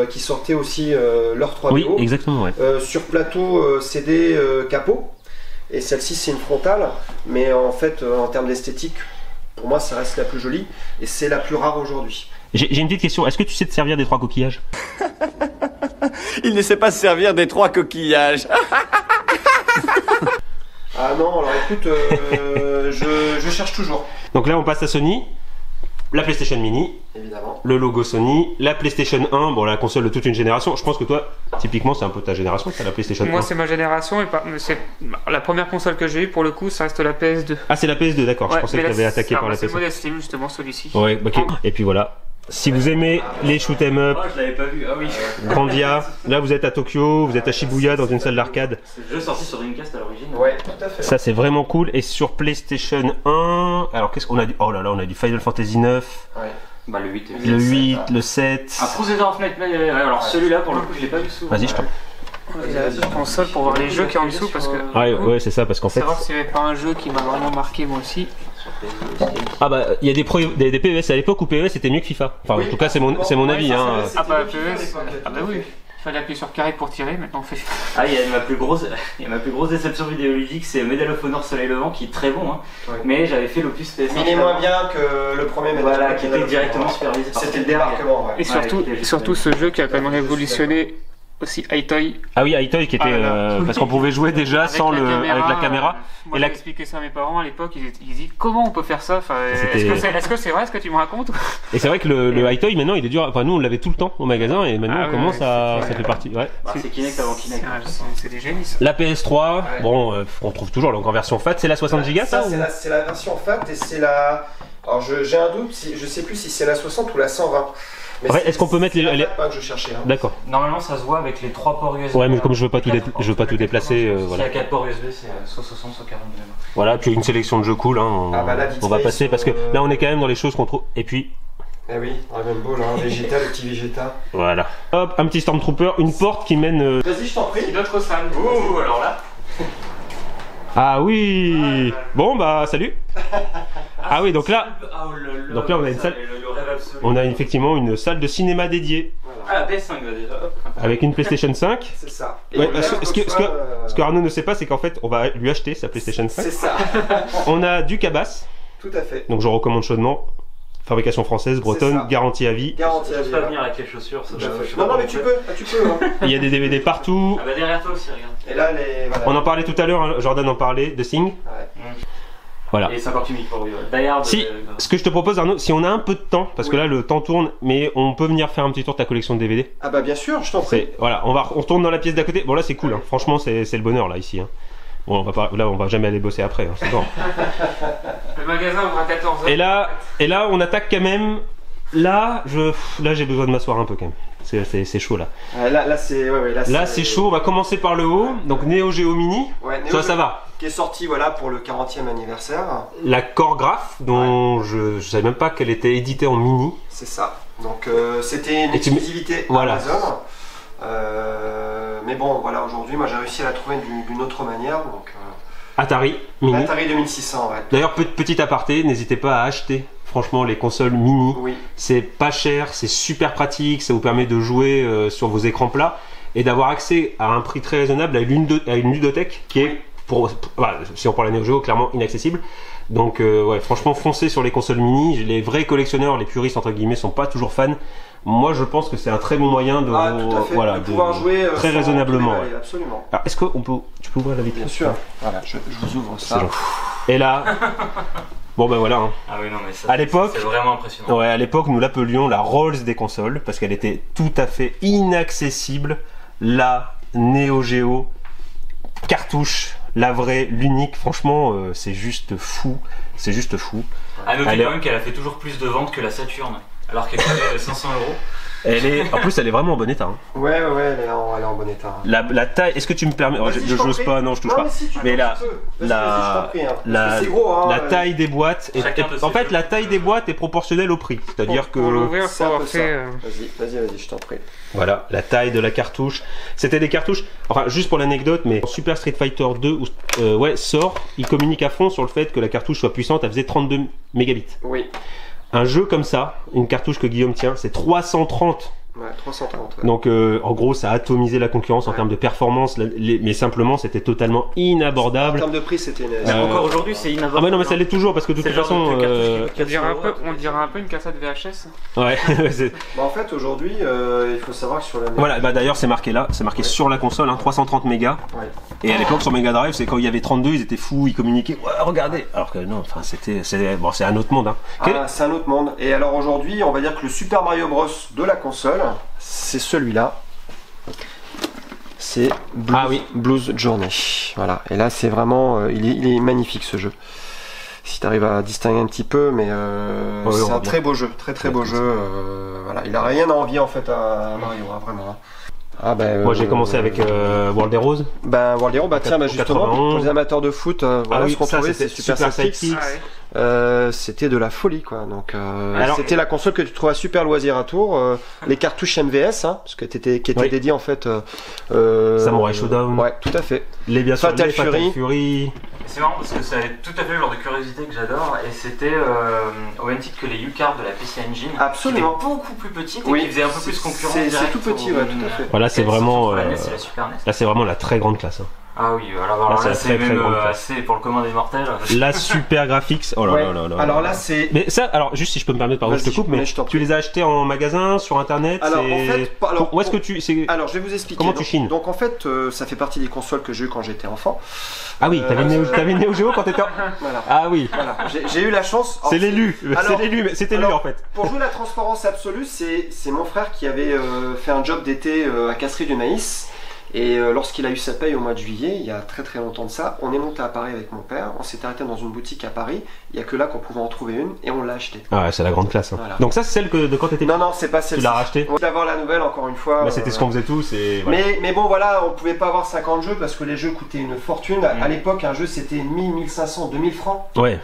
qui sortaient aussi leur 3DO. Oui, exactement, ouais. Sur plateau CD capot. Et celle-ci c'est une frontale, mais en fait en termes d'esthétique, pour moi ça reste la plus jolie et c'est la plus rare aujourd'hui. J'ai une petite question, est-ce que tu sais te servir des 3 coquillages? Il ne sait pas se servir des 3 coquillages. Ah non, alors écoute, je cherche toujours. Donc là on passe à Sony, la PlayStation Mini, évidemment, le logo Sony, la PlayStation 1, bon la console de toute une génération. Je pense que toi, typiquement c'est un peu ta génération, ça, la PlayStation 1. Moi c'est ma génération, et c'est la première console que j'ai eue pour le coup, ça reste la PS2. Ah c'est la PS2, d'accord, je pensais que tu avais attaqué par la PS1. C'est le modèle Steam justement celui-ci. Ouais, ok, et puis voilà. Si vous aimez les shoot 'em up, je l'avais pas vu, ah oui. Grandia, là vous êtes à Tokyo, vous êtes à Shibuya dans une salle d'arcade. C'est le jeu sorti sur Dreamcast à l'origine. Ouais, tout à fait. Ça c'est vraiment cool. Et sur PlayStation 1, alors qu'est-ce qu'on a dit? Oh là là, on a du Final Fantasy 9. Ouais. Bah le 8, le 8, le 7. Un Crusader of Nightmare, alors celui-là pour le coup je l'ai pas vu souvent. Vas-y, je t'en prie. La console pour voir les jeux qui y a en dessous parce que... Ouais, c'est ça, parce qu'en fait... Savoir s'il n'y avait pas un jeu qui m'a vraiment marqué moi aussi. Ah bah, il y a des PES à l'époque où PES était mieux que FIFA. Enfin, en tout cas, c'est mon avis. Hein. Ah bah PES, ah bah oui. Il fallait appuyer sur carré pour tirer, maintenant on fait... Ah, il y a ma plus grosse déception vidéoludique, c'est Medal of Honor Soleil Levant, qui est très bon, hein. Ouais. Mais j'avais fait l'opus PS1. Mais il est moins bien que le premier Medal. Voilà, qui était directement supervisé. C'était le débarquement, ouais. Et surtout ce jeu qui a quand même révolutionné aussi iToy. Ah oui, iToy qui était parce qu'on pouvait jouer déjà sans avec la caméra. Moi, j'ai expliqué ça à mes parents à l'époque. Ils disent comment on peut faire ça. Enfin, est-ce que c'est vrai ce que tu me racontes? Et c'est vrai que le iToy maintenant il est dur. Enfin nous on l'avait tout le temps au magasin et maintenant on commence ça fait partie. Ouais. C'est Kinect avant Kinect. C'est des génies. Ça. La PS3, bon, on trouve toujours donc en version FAT. C'est la 60 Go ça c'est la version FAT et c'est la. Alors j'ai un doute, je sais plus si c'est la 60 ou la 120. Ouais, est-ce qu'on peut mettre les pas que je cherchais. Hein. D'accord. Normalement, ça se voit avec les 3 ports USB. Ouais, mais comme je veux pas tout déplacer, voilà. S'il y a 4 ports USB, c'est soit 60, soit 42. Voilà, puis une sélection de jeux cool. Hein, on va passer parce que là, on est quand même dans les choses qu'on trouve. Et puis. Eh oui, Dragon Ball, hein, Vegeta, le petit Vegeta. Voilà. Hop, un petit Stormtrooper, une porte qui mène. Vas-y, je t'en prie. C'est d'autres salles. Ouh, alors là. Ah oui. Bon bah salut. Ah oui, donc là on a une salle. On a effectivement une salle de cinéma dédiée. Ah, la PS5 déjà. Avec une PlayStation 5. C'est ça. Ouais, ce que Arnaud ne sait pas, c'est qu'en fait, on va lui acheter sa PlayStation 5. C'est ça. On a du cabas. Tout à fait. Donc je recommande chaudement. Fabrication française, bretonne, garantie à vie. Garantie à vie. Je peux pas venir avec les chaussures. Ça non, mais tu peux. Hein. Il y a des DVD partout. Ah bah derrière toi aussi, regarde. Et là, voilà. On en parlait tout à l'heure, hein, Jordan en parlait, de Sing. Ouais. Voilà. Et 58 000 pour lui. D'ailleurs, si, ce que je te propose Arnaud, si on a un peu de temps, parce que là le temps tourne, mais on peut venir faire un petit tour de ta collection de DVD. Ah bah bien sûr, je t'en prie. Voilà, on tourne dans la pièce d'à côté. Bon là c'est cool, hein. Franchement c'est le bonheur là ici. Hein. Bon, on va jamais aller bosser après, hein, c'est bon. Le magasin ouvre à 14h. Et là on attaque quand même. Là j'ai besoin de m'asseoir un peu quand même. C'est chaud là. Là c'est chaud. On va commencer par le haut. Donc Neo Geo Mini. Ouais, ça va. Qui est sorti voilà pour le 40e anniversaire. La Choregraph dont je savais même pas qu'elle était éditée en mini. C'est ça. Donc c'était une exclusivité Amazon. Mais bon voilà, aujourd'hui moi j'ai réussi à la trouver d'une autre manière. Donc, Atari Mini. Atari 2600 ouais. D'ailleurs petit aparté, n'hésitez pas à acheter. Franchement, les consoles mini, c'est pas cher, c'est super pratique, ça vous permet de jouer sur vos écrans plats et d'avoir accès à un prix très raisonnable à une ludothèque qui est, voilà, si on parle de Neo Geo, clairement inaccessible. Donc, ouais, franchement, foncez sur les consoles mini. Les vrais collectionneurs, les puristes entre guillemets, sont pas toujours fans. Moi, je pense que c'est un très bon moyen de, de pouvoir jouer très raisonnablement. Ouais. Absolument. Alors, est-ce que tu peux ouvrir la vitrine? Bien sûr. Voilà, je vous ouvre ça. Et là. Bon ben voilà. Hein. Ah oui non mais ça. À l'époque, c'est vraiment impressionnant. Ouais, à l'époque nous l'appelions la Rolls des consoles parce qu'elle était tout à fait inaccessible. La Neo Geo cartouche, la vraie, l'unique. Franchement, c'est juste fou. C'est juste fou. À noter quand même qu'elle a fait toujours plus de ventes que la Saturn, alors qu'elle coûtait 500 €. En plus, elle est vraiment en bon état. Hein. Ouais, elle est en bon état. La taille, est-ce que tu me permets? Je n'ose pas, non, je touche pas. Mais la taille des boîtes, en fait, la taille des boîtes est proportionnelle au prix. C'est-à-dire que. Vas-y, je t'en prie. Voilà, la taille de la cartouche. C'était des cartouches. Enfin, juste pour l'anecdote, mais Super Street Fighter 2 sort, il communique à fond sur le fait que la cartouche soit puissante. Elle faisait 32 mégabits. Oui. Un jeu comme ça, une cartouche que Guillaume tient, c'est 330. Ouais, 330. Ouais. Donc en gros, ça a atomisé la concurrence en termes de performance, mais simplement, c'était totalement inabordable. En termes de prix, c'était encore aujourd'hui, c'est inabordable. Ah, mais non, mais ça l'est toujours parce que de toute façon. On dirait un peu une cassette VHS. Ouais. En fait, aujourd'hui, il faut savoir que sur la. Voilà, d'ailleurs, c'est marqué là, c'est marqué sur la console, hein, 330 mégas. Ouais. Et à l'époque, sur Mega Drive, c'est quand il y avait 32, ils étaient fous, ils communiquaient. Ouais, regardez. Alors que non, enfin, c'est un autre monde. Hein. C'est un autre monde. Et alors aujourd'hui, on va dire que le Super Mario Bros de la console. C'est celui-là. C'est Blues Journey. Voilà. Et là, c'est vraiment. Il est magnifique ce jeu. Si tu arrives à distinguer un petit peu, mais c'est un très beau jeu. Très beau jeu. Voilà. Il a rien à envier en fait à Mario, hein, vraiment. Moi j'ai commencé avec World Heroes. World Heroes, tiens, justement, pour les amateurs de foot, ce qu'on trouvait, c'est Super Sidekicks. C'était de la folie quoi. Donc c'était la console que tu trouves à Super Loisir à Tours, les cartouches MVS, hein, parce que qui étaient dédiées en fait. Samurai Showdown. Ouais, tout à fait. Les bien sûr, Fatal Fury. C'est marrant parce que c'est tout à fait le genre de curiosité que j'adore et c'était au même titre que les U-Card de la PC Engine. Absolument. Qui était beaucoup plus petite et qui faisait un peu plus concurrence. C'est tout petit, ouais, tout à fait. Voilà, c'est vraiment. La NES et la Super NES. Là, c'est vraiment la très grande classe. Hein. Ah oui, alors là c'est même assez pour le commun des mortels. La Super Graphics, oh là là là. Alors là c'est... Mais ça, alors juste si je peux me permettre, pardon je te coupe, mais tu les as achetés en magasin, sur internet? Alors en fait... Où est-ce que tu... Alors je vais vous expliquer. Comment tu chines? Donc en fait, ça fait partie des consoles que j'ai eu quand j'étais enfant. Ah oui, t'avais Neo Geo quand t'étais... Voilà. Ah oui. Voilà. J'ai eu la chance... C'est l'élu, c'était lui en fait. Pour jouer la transparence absolue, c'est mon frère qui avait fait un job d'été à Casserie du Maïs. Et lorsqu'il a eu sa paye au mois de juillet, il y a très très longtemps de ça, on est monté à Paris avec mon père, on s'est arrêté dans une boutique à Paris, il n'y a que là qu'on pouvait en trouver une, et on l'a acheté. Ah ouais, c'est la grande classe. Hein. Voilà. Donc ça c'est celle de quand t'étais... Non, c'est pas celle-ci. Tu l'as racheté? On va avoir la nouvelle encore une fois. Bah, c'était ce qu'on faisait tous. Et voilà. Mais bon voilà, on pouvait pas avoir 50 jeux parce que les jeux coûtaient une fortune. À l'époque, un jeu c'était 1000, 1500, 2000 francs. Ouais.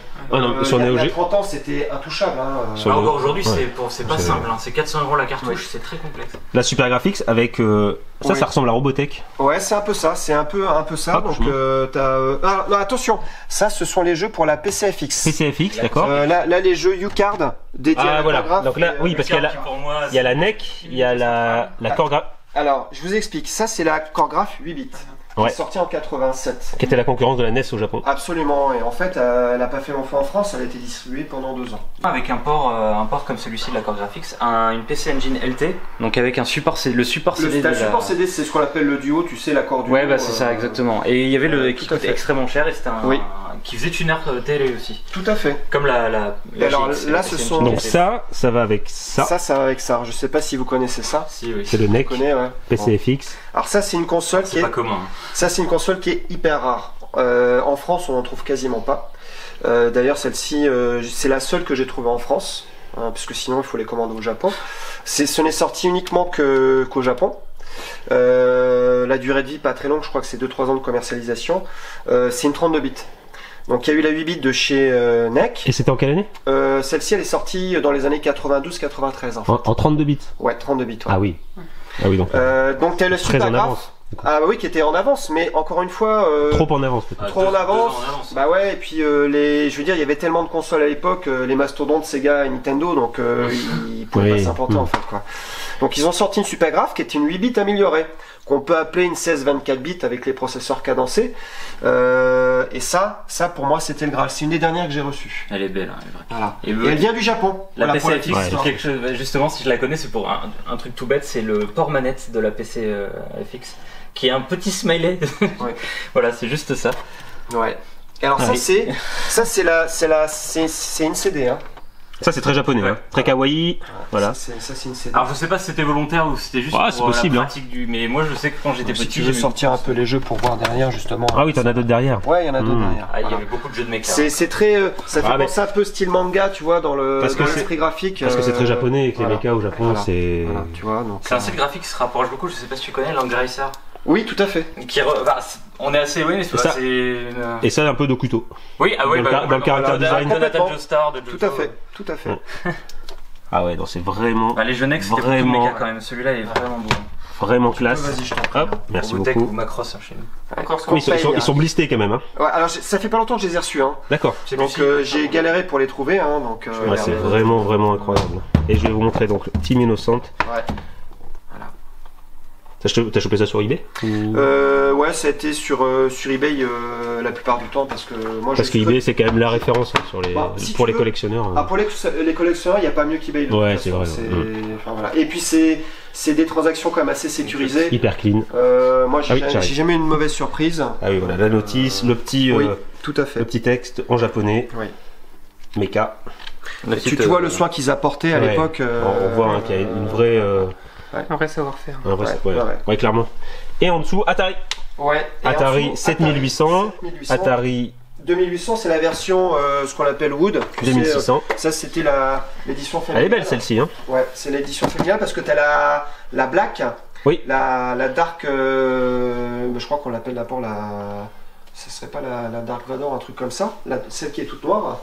Sur Neo Geo. Il y a 30 ans, c'était intouchable. Hein. Encore aujourd'hui, c'est pas simple, hein. C'est 400 € la cartouche, c'est très complexe. La Super Graphics avec... Ça ressemble à Robotech. Ouais, c'est un peu ça, c'est un peu ça. Donc non, attention, ça ce sont les jeux pour la PCFX. PCFX, d'accord. Là les jeux U-Card dédiés à la voilà. Donc là, oui, parce qu'il y a la NEC, il y a la Core Graph. Alors, je vous explique, ça c'est la Core Graph 8 bits. Qui est sortie en 87. Qui était la concurrence de la NES au Japon. Absolument, et en fait, elle n'a pas fait long feu en France, elle a été distribuée pendant 2 ans. Avec un port comme celui-ci de la Core Graphics, une PC Engine LT, donc avec un support CD. Le support CD, c'est ce qu'on appelle le duo, tu sais, l'accord duo. Ouais, bah c'est ça, exactement. Et il y avait le qui coûtait extrêmement cher, et c'était qui faisait une heure télé aussi. Tout à fait. Comme la alors là, ce sont... Donc ça va avec ça. Ça va avec ça. Je sais pas si vous connaissez ça. Si, oui. C'est le NEC, PCFX. Alors ça, c'est une console qui est... pas commun. Ça, c'est une console qui est hyper rare. En France, on en trouve quasiment pas. D'ailleurs, celle-ci, c'est la seule que j'ai trouvée en France, puisque sinon, il faut les commander au Japon. Ce n'est sorti uniquement qu'au Japon. La durée de vie pas très longue, je crois que c'est 2-3 ans de commercialisation. C'est une 32 bits. Donc il y a eu la 8 bits de chez NEC. Et c'était en quelle année? Celle-ci, elle est sortie dans les années 92-93 en fait. En 32 bits? Ouais, 32 bits. Ouais. Ah oui. Ah oui, donc t'as le Super Graph. Ah bah oui, qui était en avance, mais encore une fois... trop en avance peut-être. Trop en avance. Bah ouais, et puis je veux dire, il y avait tellement de consoles à l'époque, les mastodontes, Sega et Nintendo, donc ils pouvaient pas s'implanter en fait quoi. Donc ils ont sorti une Super Graph qui était une 8 bits améliorée, qu'on peut appeler une 16-24 bits avec les processeurs cadencés. Et ça pour moi c'était le Graal, c'est une des dernières que j'ai reçues. Elle est belle, hein, elle est vraie. Voilà. Et elle vient du Japon. La PCFX, c'est quelque chose, justement si je la connais, c'est pour un truc tout bête, c'est le port manette de la PCFX. Qui est un petit smiley. Voilà, c'est juste ça. Ouais. Et alors c'est une CD hein. Ça c'est très japonais, hein. Très kawaii. Voilà. Ça c'est une CD. Alors je sais pas si c'était volontaire ou si c'était juste pour la pratique du. Mais moi je sais que quand j'étais petit, tu veux sortir un peu les jeux pour voir derrière justement. Ah oui, t'en as d'autres derrière. Ouais, il y en a d'autres derrière. Ah, il y avait beaucoup de jeux de mecha. C'est très, ça fait penser un peu style manga, tu vois, dans l'esprit graphique. Parce que c'est très japonais et que les mechas au Japon, c'est. Tu vois, donc. C'est un style graphique qui se rapproche beaucoup. Je sais pas si tu connais Land Racer. Oui, tout à fait. On est assez éloigné, mais c'est et ça un peu d'Okuto. Oui, ah oui, dans le character design. Jonathan Joestar de Tout à fait, tout à fait. Ah ouais, donc c'est vraiment. Les jeux Next, c'était vraiment mecha quand même. Celui-là est vraiment beau. Vraiment classe. Vas-y, je t'en prie. Merci Robotech beaucoup. ou Macross chez nous. Oui, ils sont blistés quand même. Hein. Ouais, alors ça fait pas longtemps que je les ai reçus. Hein. D'accord. Donc j'ai galéré pour les trouver. Hein, donc, c'est vraiment incroyable. Et je vais vous montrer donc Team Innocent. Ouais. T'as chopé ça sur eBay? Ouais, ça a été sur eBay la plupart du temps parce que moi. Parce que eBay c'est quand même la référence sur les pour les collectionneurs. Ah, pour les collectionneurs, il n'y a pas mieux qu'eBay. Ouais, c'est vrai. Enfin, voilà. Et puis c'est des transactions quand même assez sécurisées. Hyper clean. Moi, j'ai jamais eu une mauvaise surprise. Ah oui, voilà la notice, le petit. Oui, tout à fait. Le petit texte en japonais. Oui. Mecha. Tu vois le soin qu'ils apportaient à l'époque. On voit qu'il y a une vraie. Un vrai savoir-faire. Ouais, clairement. Et en dessous, Atari. Ouais. Atari dessous, 7800. Atari 2800, c'est la version, ce qu'on appelle Wood. 2600. Ça, c'était l'édition féminine. Elle est belle celle-ci. Hein. Ouais, c'est l'édition féminine parce que tu as la Black. Oui. La Dark. Je crois qu'on l'appelle d'abord la. Ce serait pas la Dark Vador, un truc comme ça. Celle qui est toute noire.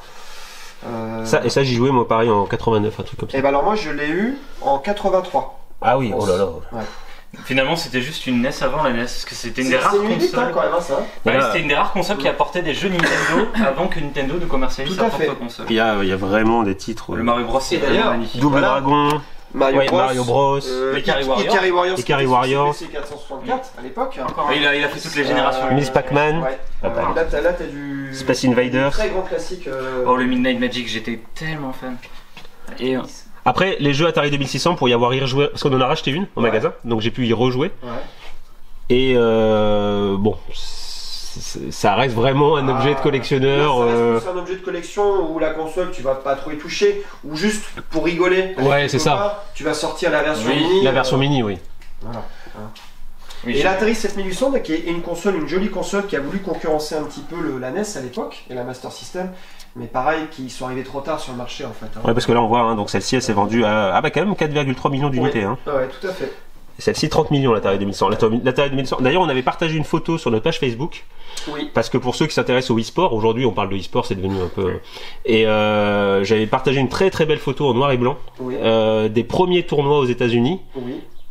Ça, j'y jouais moi pareil en 89, un truc comme ça. Et ben alors moi je l'ai eu en 83. Ah oui, oh là là. Ouais. Finalement c'était juste une NES avant la NES, parce que c'était une des rares consoles. Quand même, ça. Ouais, c'était une des rares consoles qui apportait des jeux Nintendo avant que Nintendo ne commercialise sa propre console. Il y a vraiment des titres. Le Mario Bros c'est d'ailleurs magnifique. Double Dragon. Mario Bros, Ikari Warriors, c'est 464 à l'époque. Il a fait toutes les générations. Miss Pac-Man. Ouais. Là t'as du Space Invaders. Très grand classique. Oh, le Midnight Magic, j'étais tellement fan. Et après, les jeux Atari 2600, pour y avoir y rejoué, parce qu'on en a racheté une au magasin, donc j'ai pu y rejouer. Et bon, ça reste vraiment un objet de collectionneur. C'est un objet de collection où la console tu vas pas trop y toucher, ou juste pour rigoler. Ouais, c'est ça. Tu vas sortir la version mini. La version mini, oui. Voilà. Et l'Atari 7800, qui est une jolie console qui a voulu concurrencer un petit peu la NES à l'époque et la Master System. Mais pareil, qui sont arrivés trop tard sur le marché en fait. Ouais, parce que là on voit, donc celle-ci elle s'est vendue à quand même 4,3 millions d'unités. Ouais, tout à fait. Celle-ci 30 millions l'Atari 2600. L'Atari 2600. D'ailleurs, on avait partagé une photo sur notre page Facebook. Oui. Parce que pour ceux qui s'intéressent au e-sport, aujourd'hui on parle de e-sport, c'est devenu un peu. Et j'avais partagé une très très belle photo en noir et blanc des premiers tournois aux États-Unis.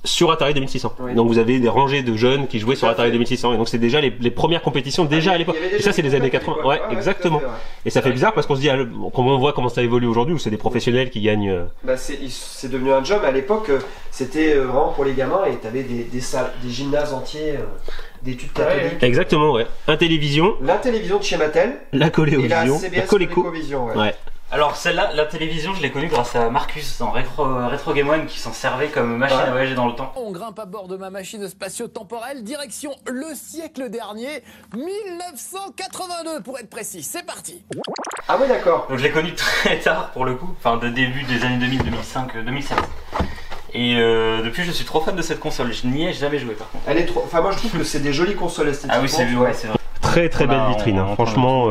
Sur Atari 2600. Donc vous avez des rangées de jeunes qui jouaient sur Atari 2600 et donc c'est déjà les premières compétitions déjà à l'époque. Et ça c'est les années 80. Ouais, exactement. Et ça fait bizarre parce qu'on se dit comment on voit comment ça évolue aujourd'hui où c'est des professionnels qui gagnent. C'est devenu un job. À l'époque c'était vraiment pour les gamins et t'avais des salles, des gymnases entiers d'études catholiques. Exactement, ouais. La télévision de chez Mattel. La Coléovision. Et la CBS Colecovision. Ouais. Alors celle-là, la télévision, je l'ai connue grâce à Marcus dans Retro Game One qui s'en servait comme machine à voyager dans le temps. On grimpe à bord de ma machine spatio-temporelle, direction le siècle dernier, 1982 pour être précis. C'est parti. Ah ouais, d'accord. Donc je l'ai connue très tard pour le coup, enfin de début des années 2000, 2005, 2007. Et depuis je suis trop fan de cette console, je n'y ai jamais joué par contre. Elle est trop... Enfin moi je trouve que c'est des jolies consoles esthétiquement. Ah oui c'est vrai. Très très belle vitrine, hein. Franchement...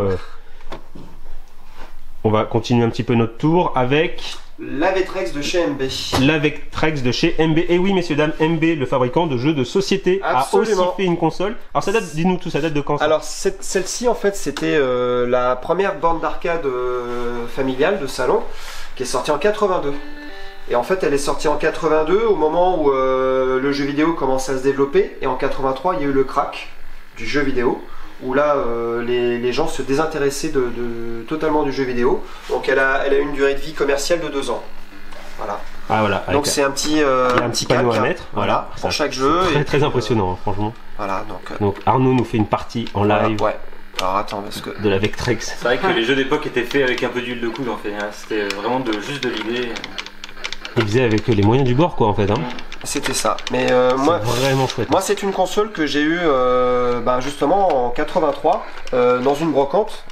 On va continuer un petit peu notre tour avec... La Vectrex de chez MB. La Vectrex de chez MB. Et oui, messieurs, dames, MB, le fabricant de jeux de société, Absolument. a aussi fait une console. Alors, ça date, dis-nous tout, ça date de quand ça? Alors, celle-ci, en fait, c'était la première borne d'arcade familiale de salon qui est sortie en 82. Et en fait, elle est sortie en 82 au moment où le jeu vidéo commençait à se développer. Et en 83, il y a eu le crack du jeu vidéo, où là les gens se désintéressaient totalement du jeu vidéo. Donc elle a une durée de vie commerciale de 2 ans. Voilà. Ah, voilà. Donc c'est un petit, il y a un petit panneau à mettre. Voilà. Pour chaque jeu. Très très impressionnant, franchement. Voilà. Donc Arnaud nous fait une partie en live. Ouais. Alors attends, parce que... de la Vectrex. C'est vrai que les jeux d'époque étaient faits avec un peu d'huile de coude en fait. C'était vraiment juste de l'idée. Il faisait avec les moyens du bord quoi en fait. Hein. C'était ça. Mais moi, vraiment chouette. Moi, c'est une console que j'ai eue justement en 83 dans une brocante.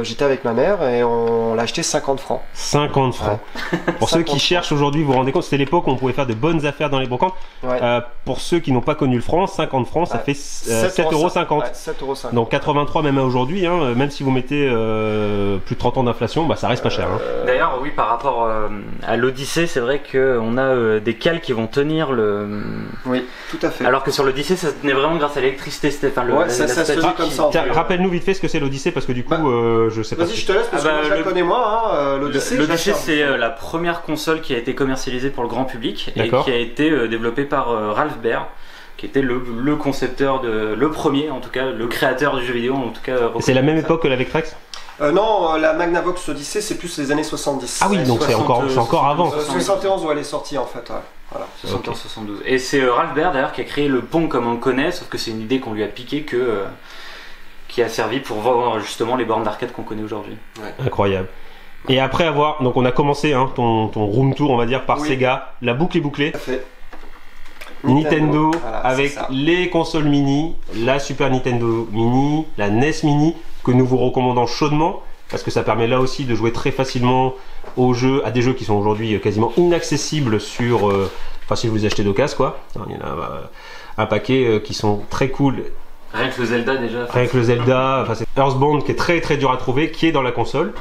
J'étais avec ma mère et on l'a acheté 50 francs. 50 francs. Ouais. Pour ceux qui cherchent aujourd'hui, vous vous rendez compte, c'était l'époque où on pouvait faire de bonnes affaires dans les brocantes. Ouais. Pour ceux qui n'ont pas connu le franc, 50 francs, ça fait 7,50 €. Ouais, 7,50 €. Donc 83 même à aujourd'hui, hein, même si vous mettez plus de 30 ans d'inflation, bah, ça reste pas cher. Hein. D'ailleurs, oui, par rapport à l'Odyssée, c'est vrai qu'on a des cales qui vont tenir le... Oui, tout à fait. Alors que sur l'Odyssée, ça tenait vraiment grâce à l'électricité. Ça se faisait comme ça. Rappelle-nous vite fait ce que c'est l'Odyssée, parce que du coup, je sais pas. Vas-y, je te laisse, parce que moi, je la connais moi. L'Odyssée, c'est la première console qui a été commercialisée pour le grand public et qui a été développée par Ralph Baer, qui était le concepteur, le premier, en tout cas, le créateur du jeu vidéo, en tout cas. C'est la même époque que la Vectrex? Non, la Magnavox Odyssey, c'est plus les années 70. Ah oui, donc c'est encore avant. 71 où elle est sortie en fait. Ouais. Voilà. 71-72. Et c'est Ralph Baer d'ailleurs qui a créé le Pong comme on le connaît, sauf que c'est une idée qu'on lui a piquée qui a servi pour vendre justement les bornes d'arcade qu'on connaît aujourd'hui. Ouais. Incroyable. Et après avoir, donc on a commencé ton room tour on va dire par Sega, la boucle est bouclée. Fait. Nintendo voilà, avec les consoles mini, la Super Nintendo Mini, la NES Mini que nous vous recommandons chaudement parce que ça permet là aussi de jouer très facilement aux jeux, à des jeux qui sont aujourd'hui quasiment inaccessibles sur, enfin si vous les achetez d'occasion quoi. Il y en a un paquet qui sont très cool. Rien que le Zelda déjà. Rien que le Zelda, enfin c'est Earthbound qui est très très dur à trouver, qui est dans la console.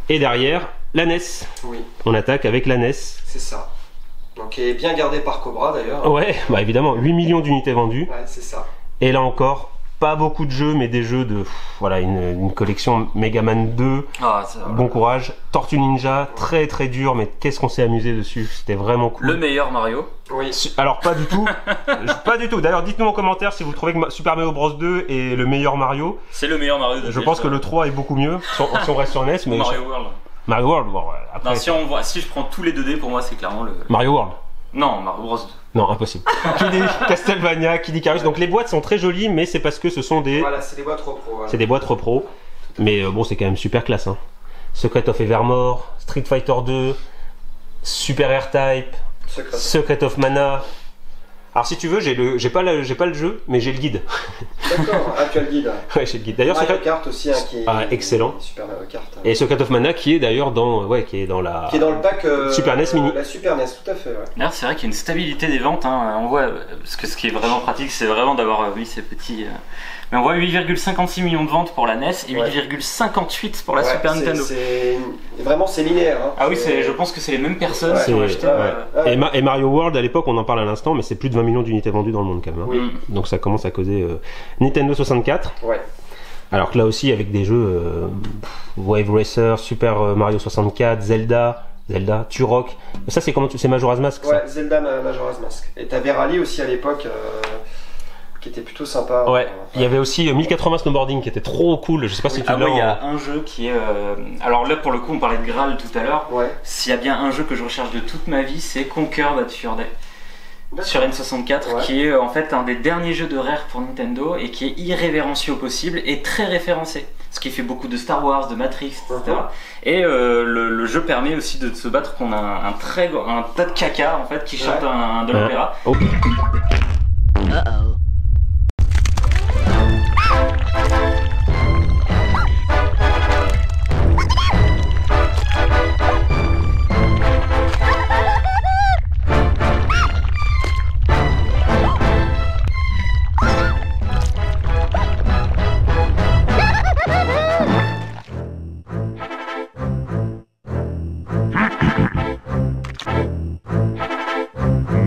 Et derrière la NES. Oui. On attaque avec la NES. C'est ça. Donc qui est bien gardé par Cobra d'ailleurs. Ouais, bah évidemment, 8 millions d'unités vendues. Ouais, c'est ça. Et là encore, pas beaucoup de jeux, mais des jeux de... Voilà, une collection Mega Man 2, bon courage. Tortue Ninja, très très dur, mais qu'est-ce qu'on s'est amusé dessus, c'était vraiment cool. Le meilleur Mario. Oui. Alors pas du tout, pas du tout. D'ailleurs, dites-nous en commentaire si vous trouvez que Super Mario Bros 2 est le meilleur Mario. C'est le meilleur Mario de Je pense que le 3 est beaucoup mieux, si on reste sur NES. Mais Mario World. Mario World, bon, après... Non, si je prends tous les 2D, pour moi, c'est clairement le... Mario World. Non, Mario Bros 2. Non, impossible. Qui dit Castlevania, qui dit Icarus. Donc les boîtes sont très jolies, mais c'est parce que ce sont des... Voilà, c'est des boîtes repro. Voilà. C'est des boîtes repro. Mais bon, c'est quand même super classe. Hein. Secret of Evermore, Street Fighter 2, Super R-Type, Secret of Mana. Alors si tu veux, j'ai pas le jeu, mais j'ai le guide. D'accord, tu as le guide. Ouais, j'ai le guide. D'ailleurs, Mario Kart aussi, qui est excellent. Super Mario Kart. Et Secret of Mana qui est d'ailleurs dans la qui est dans le pack Super NES Mini. La Super NES, tout à fait. Ouais. D'ailleurs, c'est vrai qu'il y a une stabilité des ventes. Hein. On voit, parce que ce qui est vraiment pratique, c'est vraiment d'avoir ces petits. Mais on voit 8,56 millions de ventes pour la NES et 8,58 pour la Super Nintendo. Vraiment, c'est linéaire. Hein. Ah oui, je pense que c'est les mêmes personnes qui ont acheté. Et Mario World, à l'époque, on en parle à l'instant, mais c'est plus de 20 millions d'unités vendues dans le monde quand même. Hein. Oui. Donc ça commence à causer Nintendo 64. Ouais. Alors que là aussi, avec des jeux Wave Racer, Super Mario 64, Zelda, Turok. Ça, c'est comment c'est Majora's Mask ça. Ouais, Zelda Majora's Mask. Et t'avais Rally aussi à l'époque. Qui était plutôt sympa. Ouais, il y avait aussi 1080 Snowboarding qui était trop cool. Je sais pas si tu l'as. Il y a un jeu qui est. Alors là, pour le coup, on parlait de Graal tout à l'heure. Ouais. S'il y a bien un jeu que je recherche de toute ma vie, c'est Conquer Bad Fur Day sur N64, qui est en fait un des derniers jeux de Rare pour Nintendo et qui est irrévérencieux au possible et très référencé. Ce qui fait beaucoup de Star Wars, de Matrix, etc. Et le jeu permet aussi de se battre contre un tas de caca en fait qui chante de l'opéra. Oh.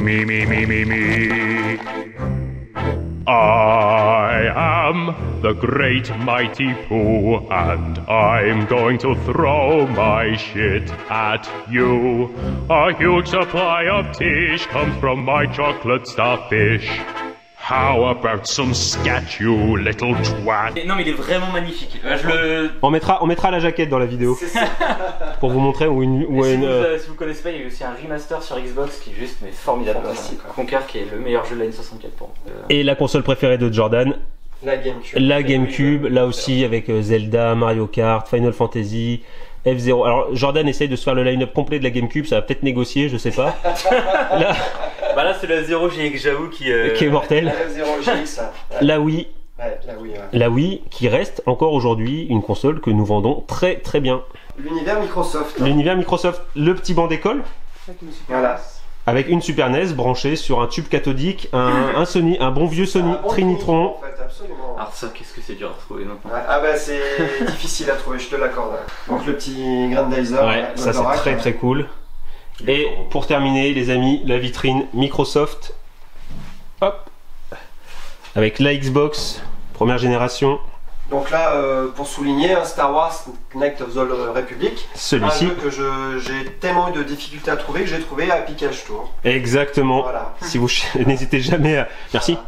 Me. I am the great mighty Pooh, and I'm going to throw my shit at you. A huge supply of tish comes from my chocolate starfish. How about some scat, you little twat? Non mais il est vraiment magnifique. On mettra la jaquette dans la vidéo. Pour vous montrer si vous connaissez pas, il y a aussi un remaster sur Xbox qui est juste formidable. Conquer qui est le meilleur jeu de la N64 pour moi. Et la console préférée de Jordan, la GameCube, là aussi avec Zelda, Mario Kart, Final Fantasy, F0. Alors Jordan essaye de se faire le line-up complet de la GameCube, ça va peut-être négocier, je sais pas. Là c'est la 0GX, j'avoue, qui est mortel. La 0GX, la Wii. La Wii qui reste encore aujourd'hui une console que nous vendons très très bien. L'univers Microsoft. Le petit banc d'école. Voilà. Avec une Super NES branchée sur un tube cathodique, un Sony, un bon vieux Sony Trinitron. En fait, absolument. Alors ça, qu'est-ce que c'est dur à trouver maintenant. Ah bah c'est difficile à trouver, je te l'accorde. Donc le petit Grandizer. Ouais, ça c'est très très cool. Et pour terminer les amis, la vitrine Microsoft. Hop. Avec la Xbox, première génération. Donc là, pour souligner, Star Wars Knights of the Republic, celui-ci, un jeu que j'ai tellement eu de difficultés à trouver que j'ai trouvé à Pikachu Tour. Exactement. Voilà. Si vous n'hésitez jamais à...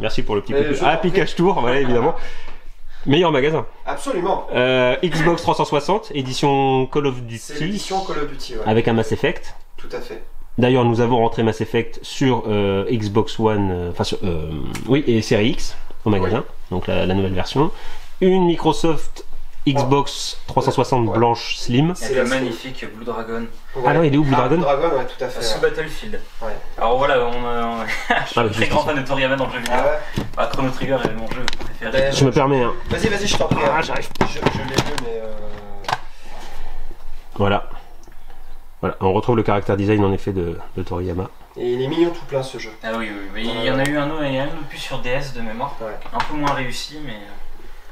Merci pour le petit coup de à Pikachu Tour, voilà évidemment. Meilleur magasin. Absolument. Xbox 360, édition Call of Duty. C'est l'édition Call of Duty, ouais. Avec un Mass Effect. Tout à fait. D'ailleurs, nous avons rentré Mass Effect sur Xbox One, et Série X au magasin, donc la nouvelle version. Une Microsoft Xbox 360 blanche slim. C'est le magnifique Blue Dragon. Ouais. Ah non, il est où Blue Dragon? Blue Dragon, ouais, tout à fait. Sous Battlefield. Ouais. Alors voilà, je suis très grand fan de Toriyama dans le jeu vidéo. Chrono Trigger est mon jeu préféré. Je me permets. Hein. Vas-y, je t'en prie. J'arrive. Je l'ai vu, mais. Voilà, on retrouve le caractère design en effet de Toriyama. Et il est mignon tout plein ce jeu. Ah oui, mais il y en a eu un autre plus sur DS de mémoire. Ouais. Un peu moins réussi, mais.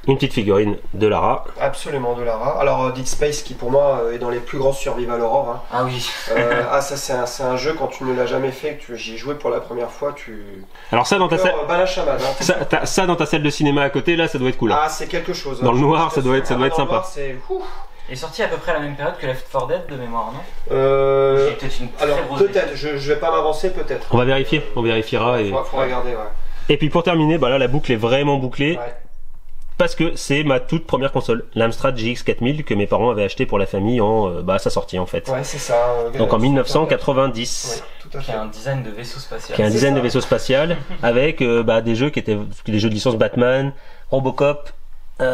Une petite figurine de Lara. Absolument de Lara. Alors Dead Space qui pour moi est dans les plus grands survival horror. Hein. Ah oui. Ça c'est un jeu quand tu ne l'as jamais fait, que j'y ai joué pour la première fois, Alors ça dans ta salle. Ça dans ta salle de cinéma à côté là, ça doit être cool. Ah c'est quelque chose. Dans le noir, ça doit être sympa. Noir, c'est... Il est sorti à peu près à la même période que Left 4 Dead de mémoire, non? Peut-être, je vais pas m'avancer, peut-être. On va vérifier, on vérifiera. Faut regarder, ouais. Et puis pour terminer, là la boucle est vraiment bouclée. Ouais. parce que c'est ma toute première console, l'Amstrad GX 4000 que mes parents avaient acheté pour la famille à sa sortie en fait. Ouais, c'est ça. Donc en 1990. Oui, tout à fait. Qui a un design de vaisseau spatial. Qui a un design de vaisseau spatial avec des jeux qui étaient des jeux de licence Batman, Robocop, c'est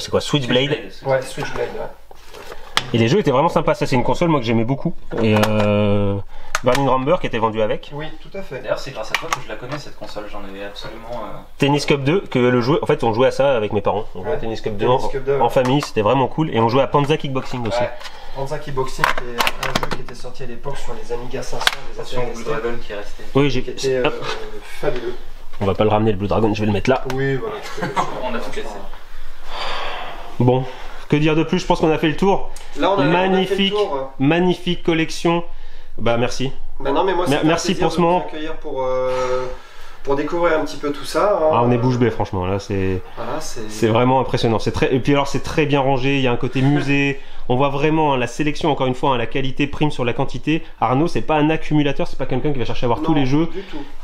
quoi, Switchblade. Ouais, Switchblade. Ouais. Et les jeux étaient vraiment sympas. Ça, c'est une console moi que j'aimais beaucoup. Et Burning Ramber qui était vendu avec. Oui, tout à fait. D'ailleurs, c'est grâce à toi que je la connais cette console. J'en avais absolument. Tennis Cup 2 que le jouait. En fait, on jouait à ça avec mes parents. On jouait à Tennis Cup 2 en famille. C'était vraiment cool. Et on jouait à Panza Kickboxing aussi. Ouais. Panza Kickboxing, qui est un jeu qui était sorti à l'époque sur les Amiga 500, les Attention au Blue Dragon qui est resté. Oui, qui était fabuleux. On va pas le ramener le Blue Dragon. Je vais le mettre là. Oui, voilà. On a tout cassé. Bon. Que dire de plus? Je pense qu'on a fait le tour. Là, magnifique, on a fait le tour. Magnifique collection. Bah merci. Bah non, mais moi, merci pour ce moment. Accueillir pour découvrir un petit peu tout ça. Hein. Ah, on est bouche bée franchement là, c'est vraiment impressionnant. Et puis alors c'est très bien rangé. Il y a un côté musée. On voit vraiment la sélection, encore une fois, la qualité prime sur la quantité. Arnaud, c'est pas un accumulateur, c'est pas quelqu'un qui va chercher à avoir tous les jeux,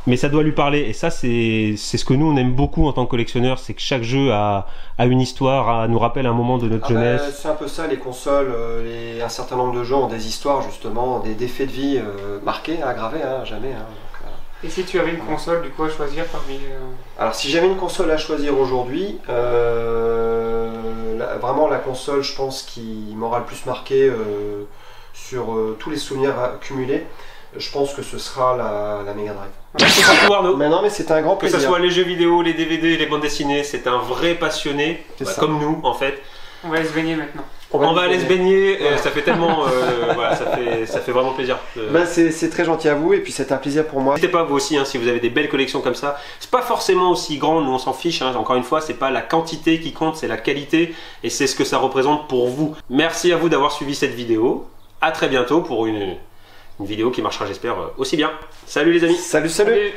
mais ça doit lui parler. Et ça, c'est ce que nous on aime beaucoup en tant que collectionneur, c'est que chaque jeu a une histoire, nous rappelle un moment de notre jeunesse. C'est un peu ça, les consoles, un certain nombre de jeux ont des histoires justement, des faits de vie marqués, gravés, jamais. Et si tu avais une console du coup à choisir parmi... Alors si j'avais une console à choisir aujourd'hui, vraiment la console je pense qui m'aura le plus marqué sur tous les souvenirs accumulés, je pense que ce sera la Mega Drive. Merci beaucoup Arnaud. Mais non mais c'était un grand plaisir. Que ce soit les jeux vidéo, les DVD, les bandes dessinées, c'est un vrai passionné, comme nous en fait. On va aller se baigner maintenant. On va aller se baigner, ça fait tellement, ça fait vraiment plaisir. C'est très gentil à vous et puis c'est un plaisir pour moi. N'hésitez pas vous aussi, si vous avez des belles collections comme ça. C'est pas forcément aussi grand, nous on s'en fiche. Encore une fois, c'est pas la quantité qui compte, c'est la qualité et c'est ce que ça représente pour vous. Merci à vous d'avoir suivi cette vidéo. À très bientôt pour une vidéo qui marchera, j'espère, aussi bien. Salut les amis. Salut.